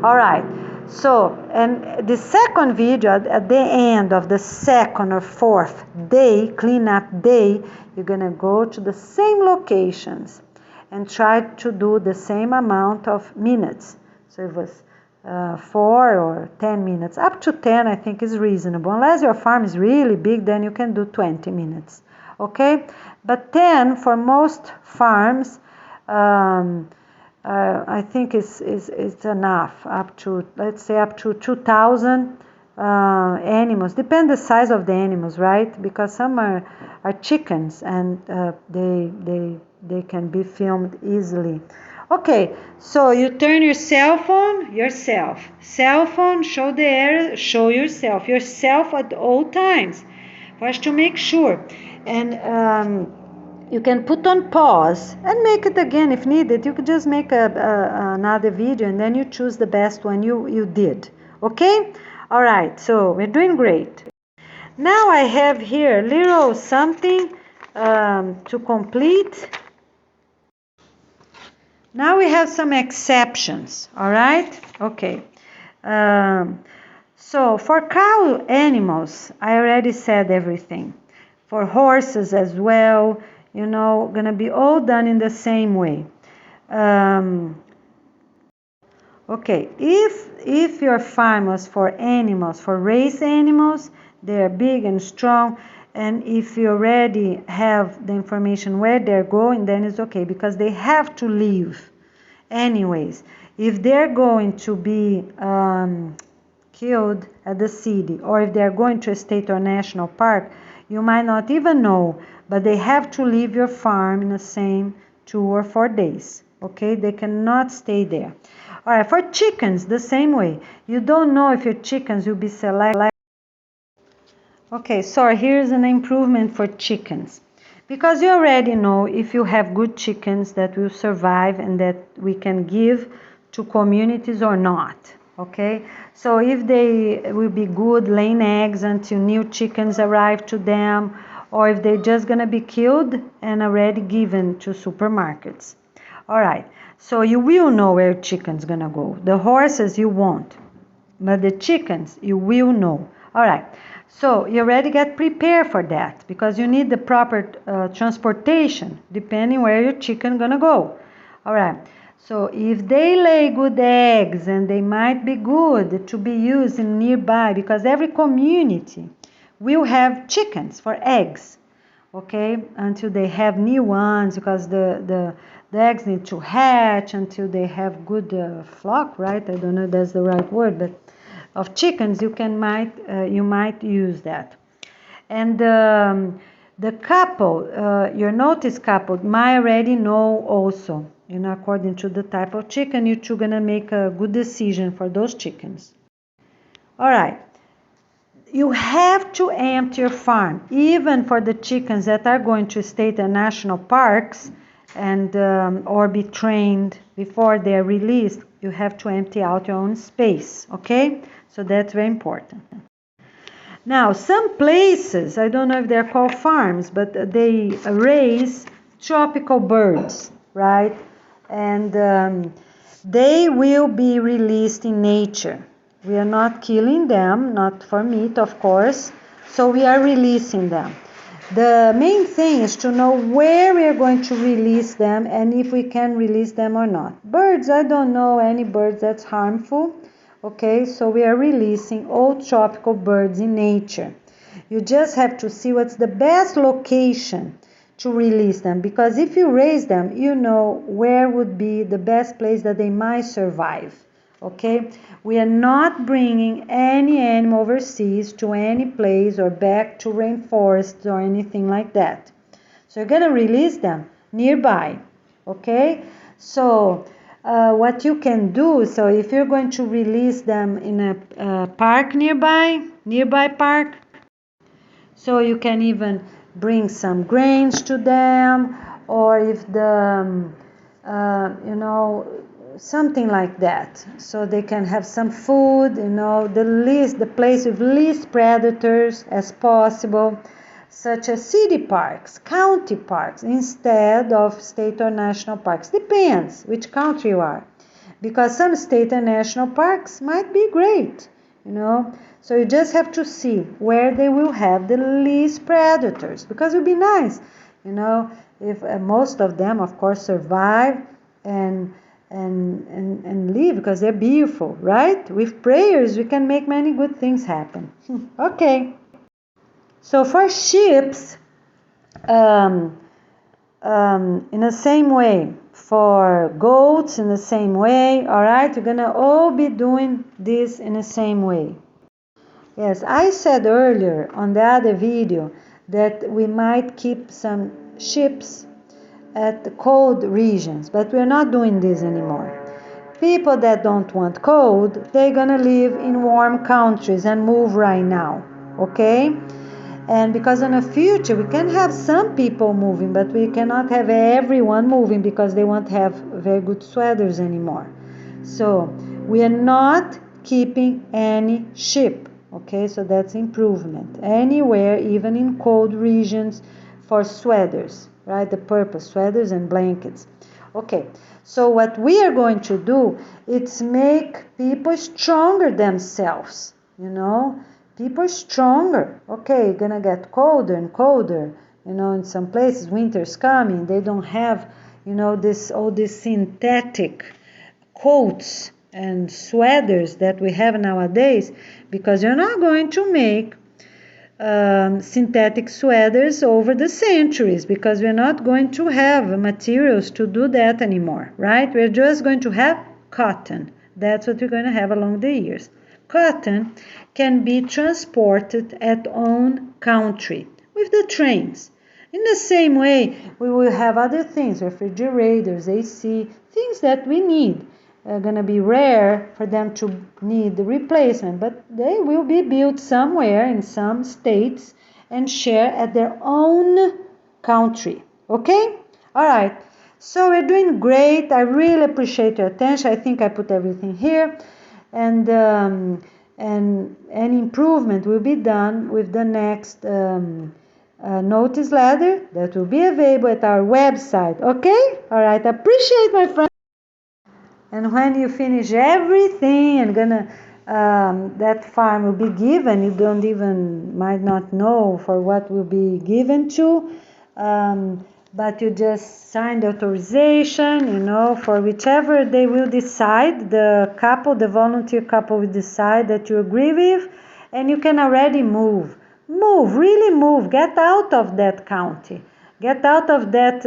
all right. So, and the second video, at the end of the second or fourth day, cleanup day, you're going to go to the same locations and try to do the same amount of minutes. So it was 4 or 10 minutes. Up to 10, I think, is reasonable. Unless your farm is really big, then you can do 20 minutes. Okay? But 10 for most farms, I think it's enough, up to, let's say, up to 2,000 animals. Depends the size of the animals, right? Because some are chickens, and they can be filmed easily. Okay, so you turn your cell phone, cell phone, show the area, show yourself at all times, for us to make sure. And you can put on pause and make it again if needed. You could just make another video, and then you choose the best one you did. Okay? All right, so we're doing great. Now I have here a little something to complete. Now we have some exceptions, all right? Okay. So for cow animals, I already said everything. For horses as well, gonna be all done in the same way. Okay, if your farm was for animals, for race animals, they're big and strong, and if you already have the information where they're going, then it's okay, because they have to leave anyways. If they're going to be killed at the city, or if they're going to a state or national park, you might not even know, but they have to leave your farm in the same 2 or 4 days. Okay, they cannot stay there. All right, for chickens, the same way. You don't know if your chickens will be selected. Okay, so here's an improvement for chickens. Because you already know if you have good chickens that will survive and that we can give to communities or not. Okay, so if they will be good laying eggs until new chickens arrive to them, or if they're just going to be killed and already given to supermarkets. All right, so you will know where chicken's going to go. The horses you won't, but the chickens you will know. All right, so you already get prepared for that, because you need the proper transportation depending where your chicken going to go. All right. So if they lay good eggs, and they might be good to be used in nearby, because every community will have chickens for eggs. okay, until they have new ones, because the eggs need to hatch until they have good flock, right? I don't know if that's the right word, but of chickens you might use that. And the couple, your notice couple, might already know also, according to the type of chicken, you're two gonna make a good decision for those chickens. All right. You have to empty your farm, even for the chickens that are going to state and national parks and or be trained before they're released. You have to empty out your own space, okay? So that's very important. Now, some places, I don't know if they're called farms, but they raise tropical birds, right? And they will be released in nature. We are not killing them, not for meat, of course, so we are releasing them. The main thing is to know where we are going to release them and if we can release them or not. Birds, I don't know any birds that's harmful. Okay, so we are releasing all tropical birds in nature. You just have to see what's the best location to release them, because if you raise them, you know where would be the best place that they might survive. Okay, we are not bringing any animal overseas to any place or back to rainforests or anything like that. So you're gonna release them nearby. Okay, so what you can do, so if you're going to release them in a park nearby park, so you can even bring some grains to them, or if something like that, so they can have some food, the place with least predators as possible, such as city parks, county parks, instead of state or national parks. Depends which country you are, because some state and national parks might be great, So you just have to see where they will have the least predators, because it would be nice, if most of them, of course, survive and live, because they're beautiful, right? With prayers, we can make many good things happen. Okay. So for sheep, in the same way, for goats in the same way, all right? You're gonna all be doing this in the same way. Yes, I said earlier on the other video that we might keep some sheep at the cold regions, but we're not doing this anymore. People that don't want cold, they're gonna live in warm countries and move right now, okay? And because in the future we can have some people moving, but we cannot have everyone moving because they won't have very good sweaters anymore. So we are not keeping any sheep, okay? So that's improvement. Anywhere, even in cold regions, for sweaters, right? The purpose, sweaters and blankets. Okay, so what we are going to do is make people stronger themselves, People are stronger. Okay, gonna get colder and colder. In some places, winter's coming. They don't have, all these synthetic coats and sweaters that we have nowadays, because you're not going to make synthetic sweaters over the centuries, because we're not going to have materials to do that anymore, right? We're just going to have cotton. That's what we're going to have along the years. Cotton can be transported at own country with the trains. In the same way, we will have other things, refrigerators, AC, things that we need. Going to be rare for them to need the replacement, but they will be built somewhere in some states and share at their own country. Okay? All right. So we're doing great. I really appreciate your attention. I think I put everything here. And any improvement will be done with the next notice letter that will be available at our website. Okay? All right. Appreciate, my friend. And when you finish everything and that farm will be given, you might not know for what will be given to, but you just sign the authorization, for whichever they will decide. The volunteer couple will decide that you agree with, and you can already move move, really move, get out of that county, get out of that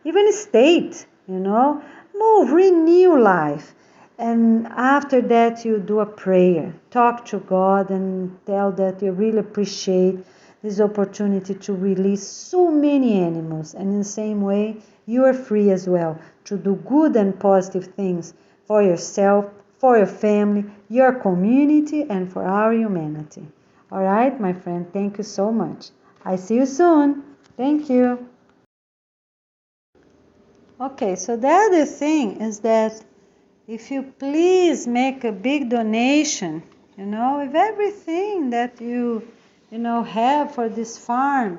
even state, move, renew life. And after that, you do a prayer, talk to God and tell that you really appreciate this opportunity to release so many animals. And in the same way, you are free as well to do good and positive things for yourself, for your family, your community, and for our humanity. All right, my friend, thank you so much. I see you soon. Thank you. Okay, so the other thing is that if you please make a big donation, with everything that you have for this farm,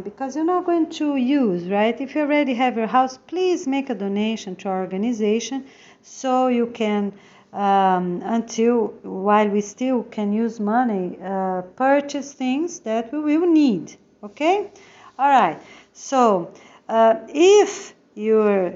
because you're not going to use, right? If you already have your house, please make a donation to our organization so you can, while we still can use money, purchase things that we will need, okay? All right, so if you're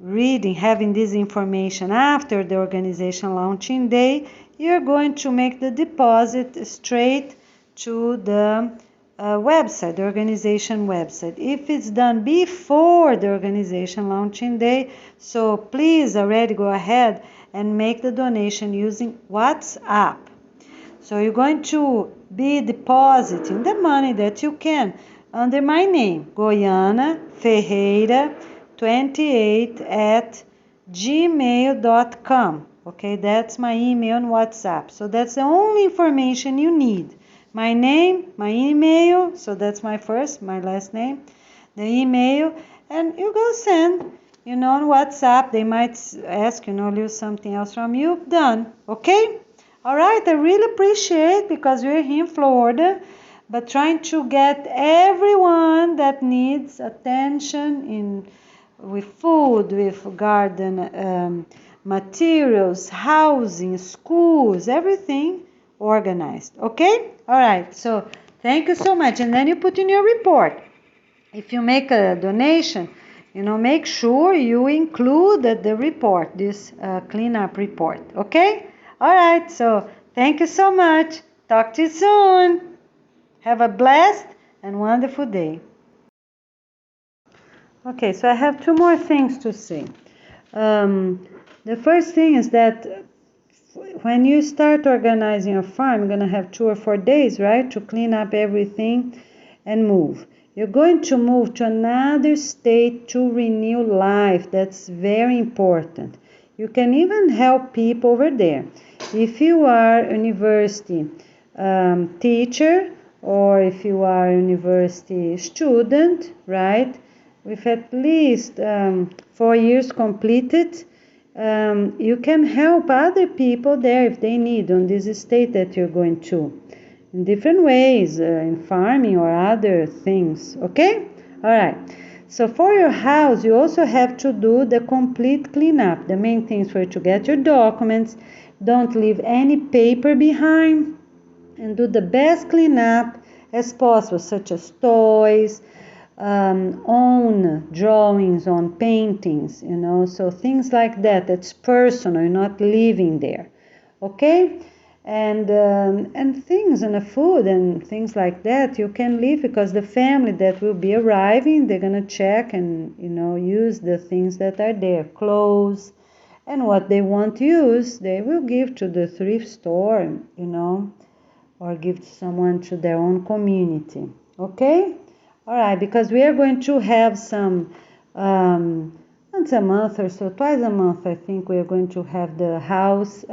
having this information after the organization launching day, you're going to make the deposit straight to the website, the organization website. If it's done before the organization launching day, so please already go ahead and make the donation using WhatsApp. So you're going to be depositing the money that you can under my name, Goiana Ferreira 28 at gmail.com. Okay, that's my email and WhatsApp. So that's the only information you need. My name, my email, so that's my first, my last name, the email, and you go send, on WhatsApp. They might ask, leave something else from you. Done. Okay? All right, I really appreciate, because we're here in Florida, but trying to get everyone that needs attention with food, with garden materials, housing, schools, everything organized. Okay? All right, so thank you so much. And then you put in your report. If you make a donation, make sure you include the report, this cleanup report. Okay? All right, so thank you so much. Talk to you soon. Have a blessed and wonderful day. Okay, so I have two more things to say. The first thing is that when you start organizing your farm, you're going to have 2 or 4 days, right, to clean up everything and move. You're going to move to another state to renew life. That's very important. You can even help people over there. If you are a university teacher, or if you are a university student, right, with at least 4 years completed, you can help other people there if they need on this estate that you're going to, in different ways, in farming or other things. Okay? All right. So for your house, you also have to do the complete cleanup. The main things for you to get your documents. Don't leave any paper behind, and do the best cleanup as possible, such as toys, own drawings on paintings, so things like that. That's personal. You're not living there, okay? And things and the food and things like that you can leave, because the family that will be arriving, they're gonna check and use the things that are there, clothes, and what they won't use, they will give to the thrift store, or give to someone to their own community. Okay? All right, because we are going to have some, once a month or so, twice a month, I think we are going to have the house,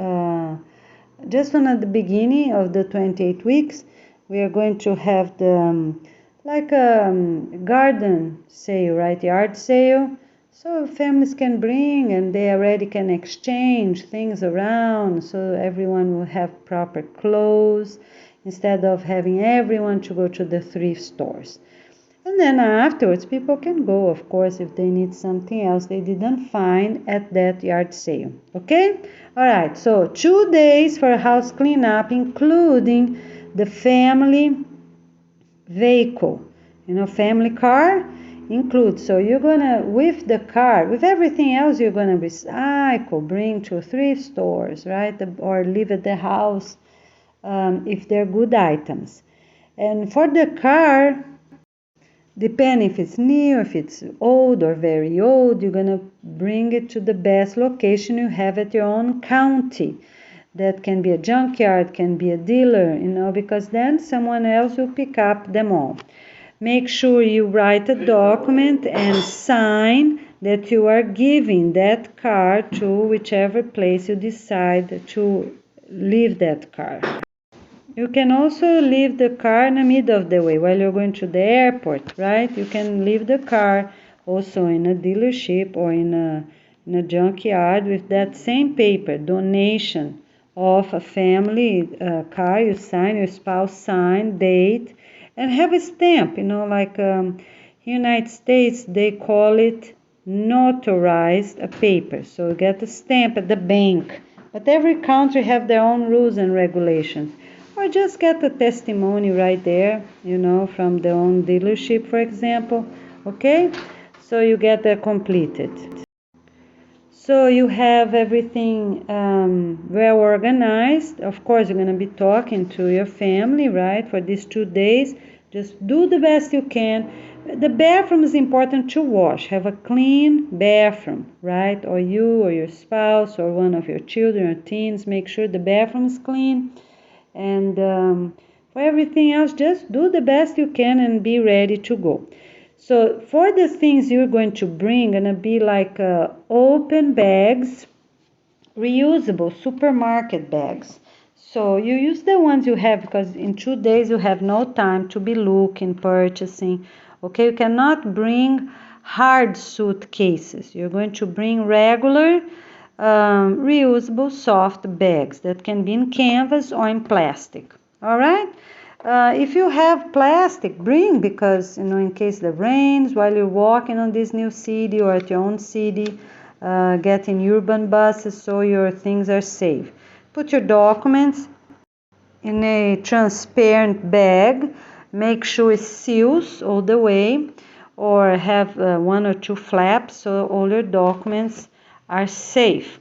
just at the beginning of the 28 weeks, we are going to have the, like a garden sale, right, yard sale. So families can bring, and they already can exchange things around, so everyone will have proper clothes, instead of having everyone to go to the thrift stores. And then afterwards, people can go, of course, if they need something else they didn't find at that yard sale. Okay? All right, so 2 days for house cleanup, including the family vehicle, family car includes. So you're gonna, with the car, with everything else, you're gonna recycle, bring to thrift stores, right, or leave at the house if they're good items. And for the car, depending if it's new, if it's old or very old, you're gonna bring it to the best location you have at your own county. That can be a junkyard, can be a dealer, because then someone else will pick up them all. Make sure you write a document and sign that you are giving that car to whichever place you decide to leave that car. You can also leave the car in the middle of the way while you're going to the airport, right? You can leave the car also in a dealership or in a junkyard with that same paper, donation of a family car. You sign, your spouse sign, date, and have a stamp. Like United States, they call it notarized a paper. So you get a stamp at the bank. But every country have their own rules and regulations. Or just get a testimony right there, from their own dealership, for example. Okay? So you get that completed. So you have everything well organized. Of course, you're going to be talking to your family, right, for these 2 days. Just do the best you can. The bathroom is important to wash. Have a clean bathroom, right? Or you or your spouse or one of your children or teens, make sure the bathroom is clean. And for everything else, just do the best you can and be ready to go. So for the things you're going to bring, gonna be like open bags, reusable supermarket bags. So you use the ones you have because in 2 days you have no time to be looking, purchasing. Okay, you cannot bring hard suitcases. You're going to bring regular reusable soft bags that can be in canvas or in plastic. All right? If you have plastic, bring, because in case it rains while you're walking on this new city or at your own city, getting urban buses so your things are safe. Put your documents in a transparent bag. Make sure it seals all the way, or have 1 or 2 flaps so all your documents are safe.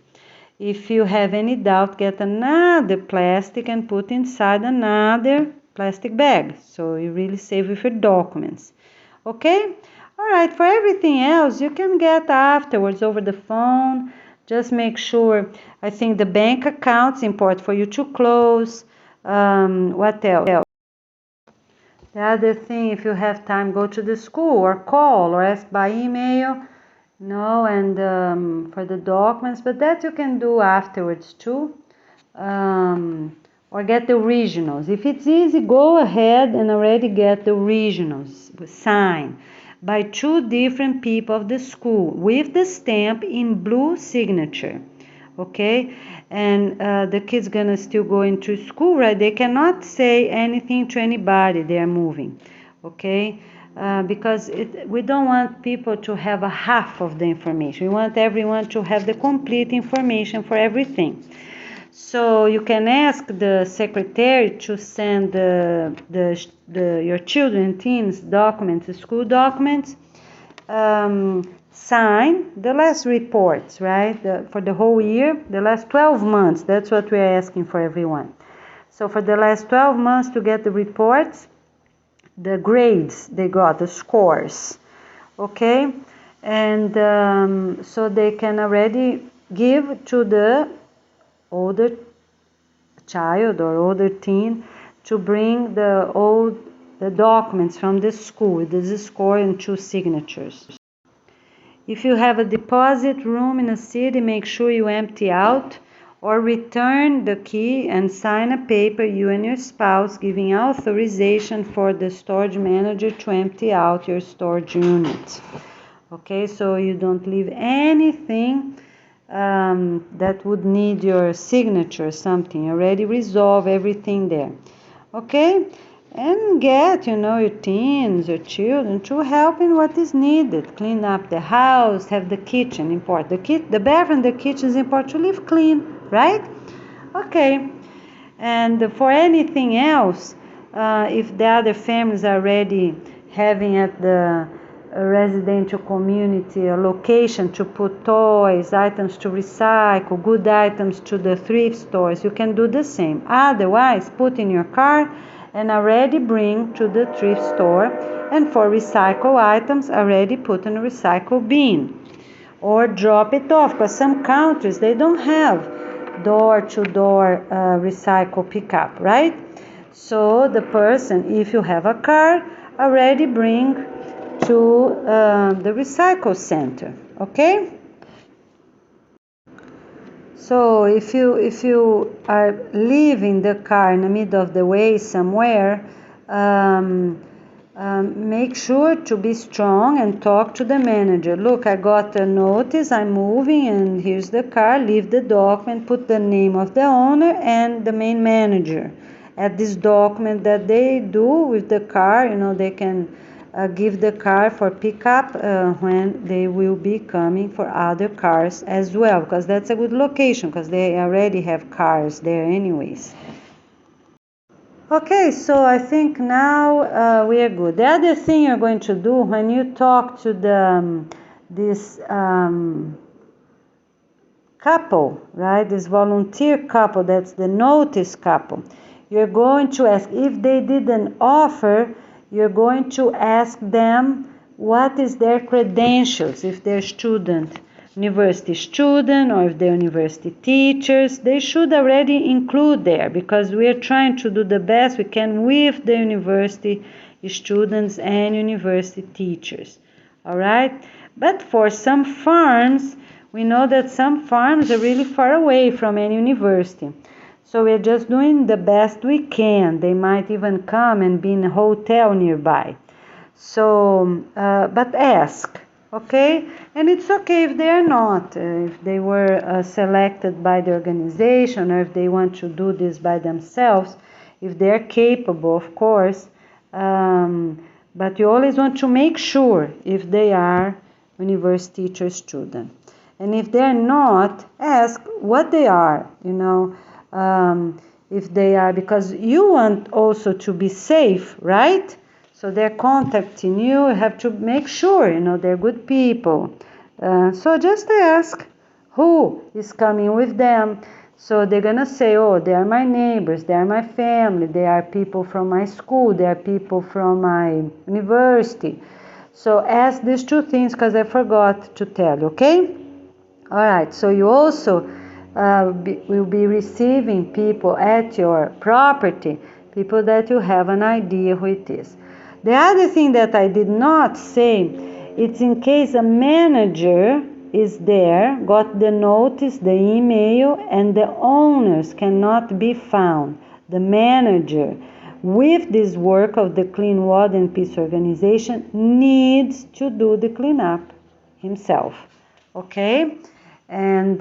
If you have any doubt, get another plastic and put inside another plastic bag, so you really save with your documents. Okay? All right, for everything else you can get afterwards over the phone. Just make sure, I think the bank account's important for you to close. What else? The other thing, if you have time, go to the school or call or ask by email. And for the documents, but that you can do afterwards too. Or get the originals. If it's easy, go ahead and already get the originals signed by 2 different people of the school with the stamp in blue signature. Okay? And the kids gonna still go into school, right? They cannot say anything to anybody. They are moving. Okay? Because we don't want people to have a half of the information. We want everyone to have the complete information for everything. So you can ask the secretary to send your children, teens documents, the school documents, sign the last reports, right? For the whole year, the last 12 months. That's what we're asking for everyone. So for the last 12 months to get the reports, the grades they got, the scores, okay? And so they can already give to the older child or older teen to bring the documents from the school with the score and 2 signatures. If you have a deposit room in a city, make sure you empty out or return the key and sign a paper, you and your spouse, giving authorization for the storage manager to empty out your storage unit. Okay, so you don't leave anything that would need your signature or something. You already resolve everything there. Okay? And get, your teens, your children to help in what is needed. Clean up the house, have the kitchen important. The bathroom, the kitchen is important to leave clean, right? Okay. And for anything else, if the other families are already having at the a residential community, a location to put toys, items to recycle, good items to the thrift stores, you can do the same. Otherwise, put in your car and already bring to the thrift store, and for recycle items, already put in a recycle bin. Or drop it off, because some countries, they don't have door-to-door recycle pickup, right? So the person, if you have a car, already bring to the recycle center, okay? So if you are leaving the car in the middle of the way somewhere, make sure to be strong and talk to the manager. Look, I got a notice, I'm moving, and here's the car. Leave the document, put the name of the owner and the main manager. At this document that they do with the car, they can give the car for pickup when they will be coming for other cars as well, because that's a good location, because they already have cars there anyways. Okay, so I think now we are good. The other thing you're going to do when you talk to this couple, right, this volunteer couple, that's the notice couple, you're going to ask, if they didn't offer, you're going to ask them what is their credentials, if they're university student, or if they're university teachers. They should already include there, because we are trying to do the best we can with the university students and university teachers. All right? But for some farms, we know that some farms are really far away from any university. So we're just doing the best we can. They might even come and be in a hotel nearby. So, but ask, okay? And it's okay if they are not, if they were selected by the organization, or if they want to do this by themselves, if they're capable, of course. But you always want to make sure if they are university teacher student. And if they're not, ask what they are, if they are, because you want also to be safe, right? So they're contacting you have to make sure, they're good people. So just ask who is coming with them. So they're going to say, oh, they are my neighbors, they are my family, they are people from my school, they are people from my university. So ask these two things, because I forgot to tell you, okay? All right, so you also will be receiving people at your property, people that you have an idea who it is. The other thing that I did not say, it's in case a manager is there, got the notice, the email, and the owners cannot be found. The manager, with this work of the Clean Water and Peace Organization, needs to do the cleanup himself, okay? And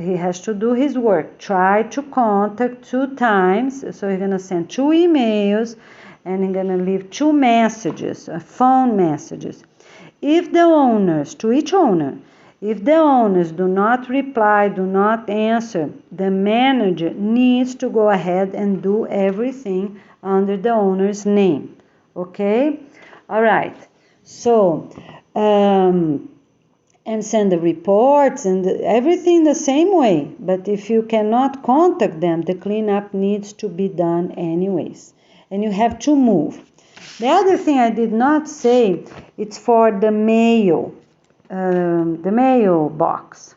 he has to do his work. Try to contact 2 times, so he's going to send 2 emails, and he's going to leave 2 messages, phone messages. If the owners, to each owner, if the owners do not reply, do not answer, the manager needs to go ahead and do everything under the owner's name, okay? All right, so and send the reports and everything the same way. But if you cannot contact them, the cleanup needs to be done anyways. And you have to move. The other thing I did not say, it's for the mail box.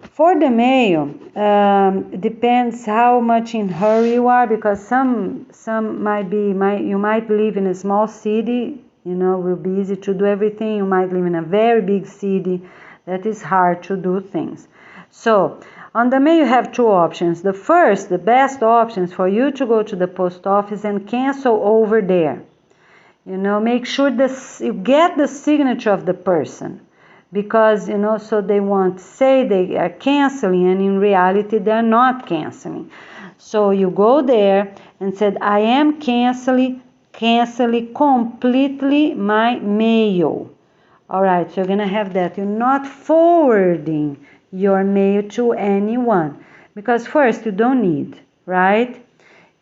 For the mail, it depends how much in hurry you are, because some you might live in a small city, will be easy to do everything. You might live in a very big city that is hard to do things. So on the mail you have 2 options. The first, the best option is for you to go to the post office and cancel over there. Make sure you get the signature of the person, because so they won't say they are canceling, and in reality they're not canceling. So you go there and said, I am canceling completely my mail. All right, so you're going to have that. You're not forwarding your mail to anyone, because first, you don't need, right?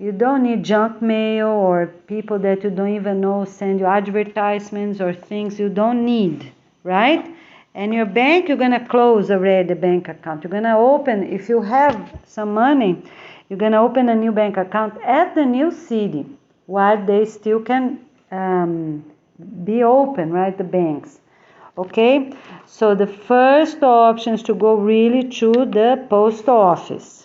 You don't need junk mail or people that you don't even know send you advertisements or things you don't need, right? And your bank, you're going to close already the bank account. You're going to open, if you have some money, you're going to open a new bank account at the new city while they still can be open, right, the banks. Okay, so the first option is to go really to the post office.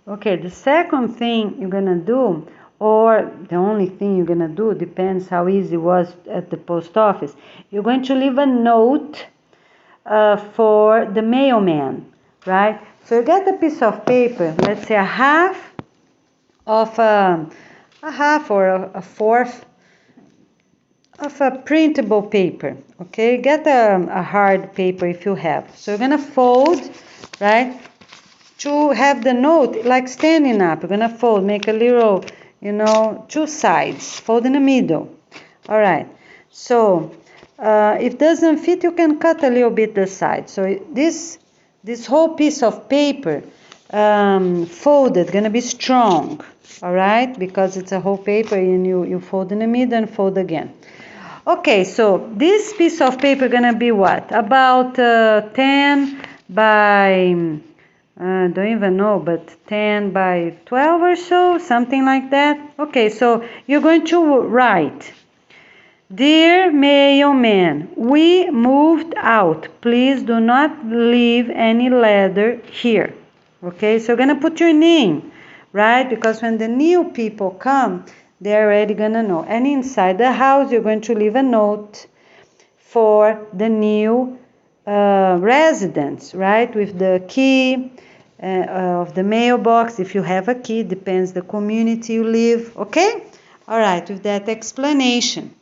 Okay, the second thing you're gonna do, or the only thing you're gonna do, depends how easy it was at the post office, you're going to leave a note for the mailman, right? So you get a piece of paper, let's say a half or a fourth of a printable paper, okay? Get a hard paper if you have. So you're gonna fold, right? To have the note like standing up, you're gonna fold, make a little, two sides, fold in the middle. All right. So if it doesn't fit, you can cut a little bit the side. So this whole piece of paper folded, gonna be strong. All right, because it's a whole paper and you fold in the middle and fold again. Okay, so this piece of paper gonna be what? About 10 by, don't even know, but 10 by 12 or so, something like that. Okay, so you're going to write, Dear mailman, we moved out. Please do not leave any letter here. Okay, so you're gonna put your name, right? Because when the new people come, they're already gonna know. And inside the house, you're going to leave a note for the new residents, right? With the key of the mailbox, if you have a key, depends the community you live, okay? All right, with that explanation.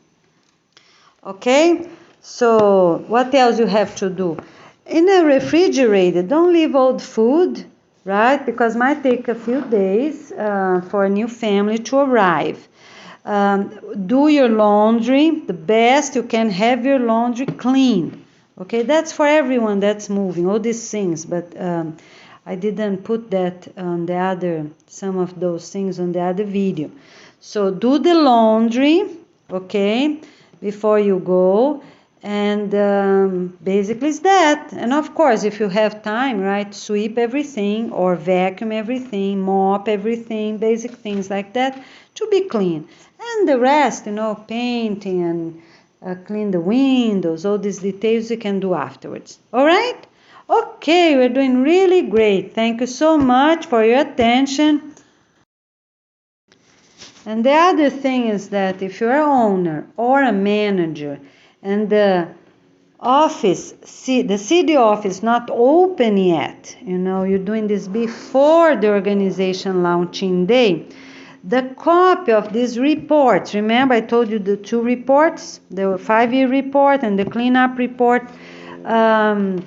Okay, so what else you have to do? In a refrigerator, don't leave old food, right? Because it might take a few days for a new family to arrive. Do your laundry the best you can, have your laundry clean. Okay, that's for everyone that's moving, all these things, but I didn't put that on some of those things on the other video. So do the laundry, okay, before you go, and basically it's that. And of course, if you have time, right, sweep everything or vacuum everything, mop everything, basic things like that to be clean. And the rest, painting and clean the windows, all these details you can do afterwards. All right? Okay, we're doing really great. Thank you so much for your attention. And the other thing is that if you're an owner or a manager and the city office not open yet, you're doing this before the organization launching day, the copy of these reports, remember I told you the two reports, the 5-year report and the cleanup report, the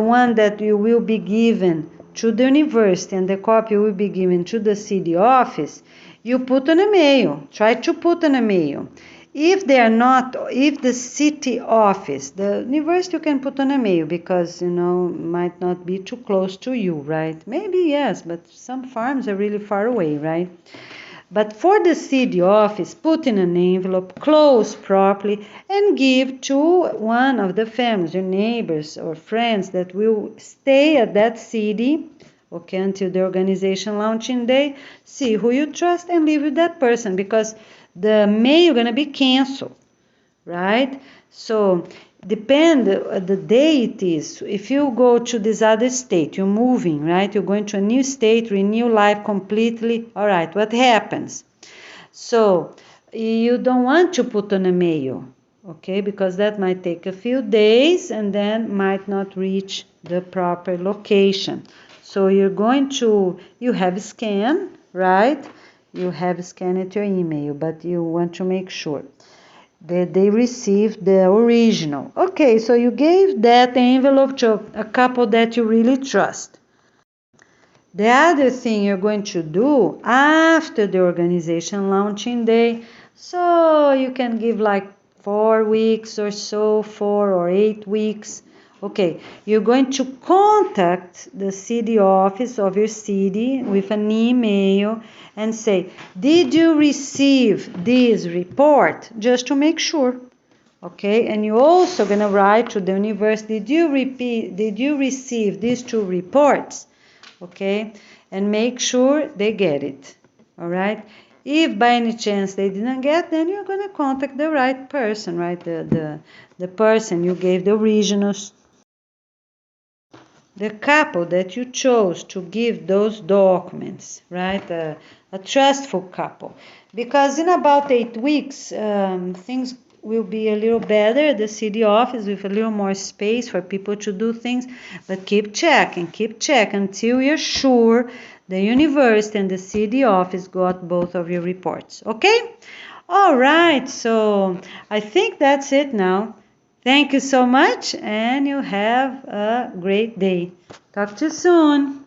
one that you will be given to the university and the copy will be given to the city office, you put on a mail. Try to put on a mail. If the city office, the university you can put on a mail because, might not be too close to you, right? Maybe yes, but some farms are really far away, right? But for the city office, put in an envelope, close properly, and give to one of the families, your neighbors or friends that will stay at that city, okay, until the organization launching day. See who you trust and leave with that person because the mail gonna be canceled, right? So depend the day it is. If you go to this other state, you're moving, right? You're going to a new state, renew life completely. All right, what happens? So you don't want to put on a mail, okay? Because that might take a few days and then might not reach the proper location. So you have scanned, right? You have scanned your email, but you want to make sure that they received the original. Okay, so you gave that envelope to a couple that you really trust. The other thing you're going to do after the organization launching day, so you can give like 4 weeks or so, 4 or 8 weeks, Okay, you're going to contact the city office of your city with an email and say, did you receive this report? Just to make sure. Okay, and you're also going to write to the university, did you receive these 2 reports? Okay, and make sure they get it. All right. If by any chance they didn't get, then you're going to contact the right person, right? The person you gave the originals, the couple that you chose to give those documents, right? A trustful couple. Because in about 8 weeks, things will be a little better at the city office with a little more space for people to do things. But keep checking until you're sure the university and the city office got both of your reports. Okay? All right, so I think that's it now. Thank you so much, and you have a great day. Talk to you soon.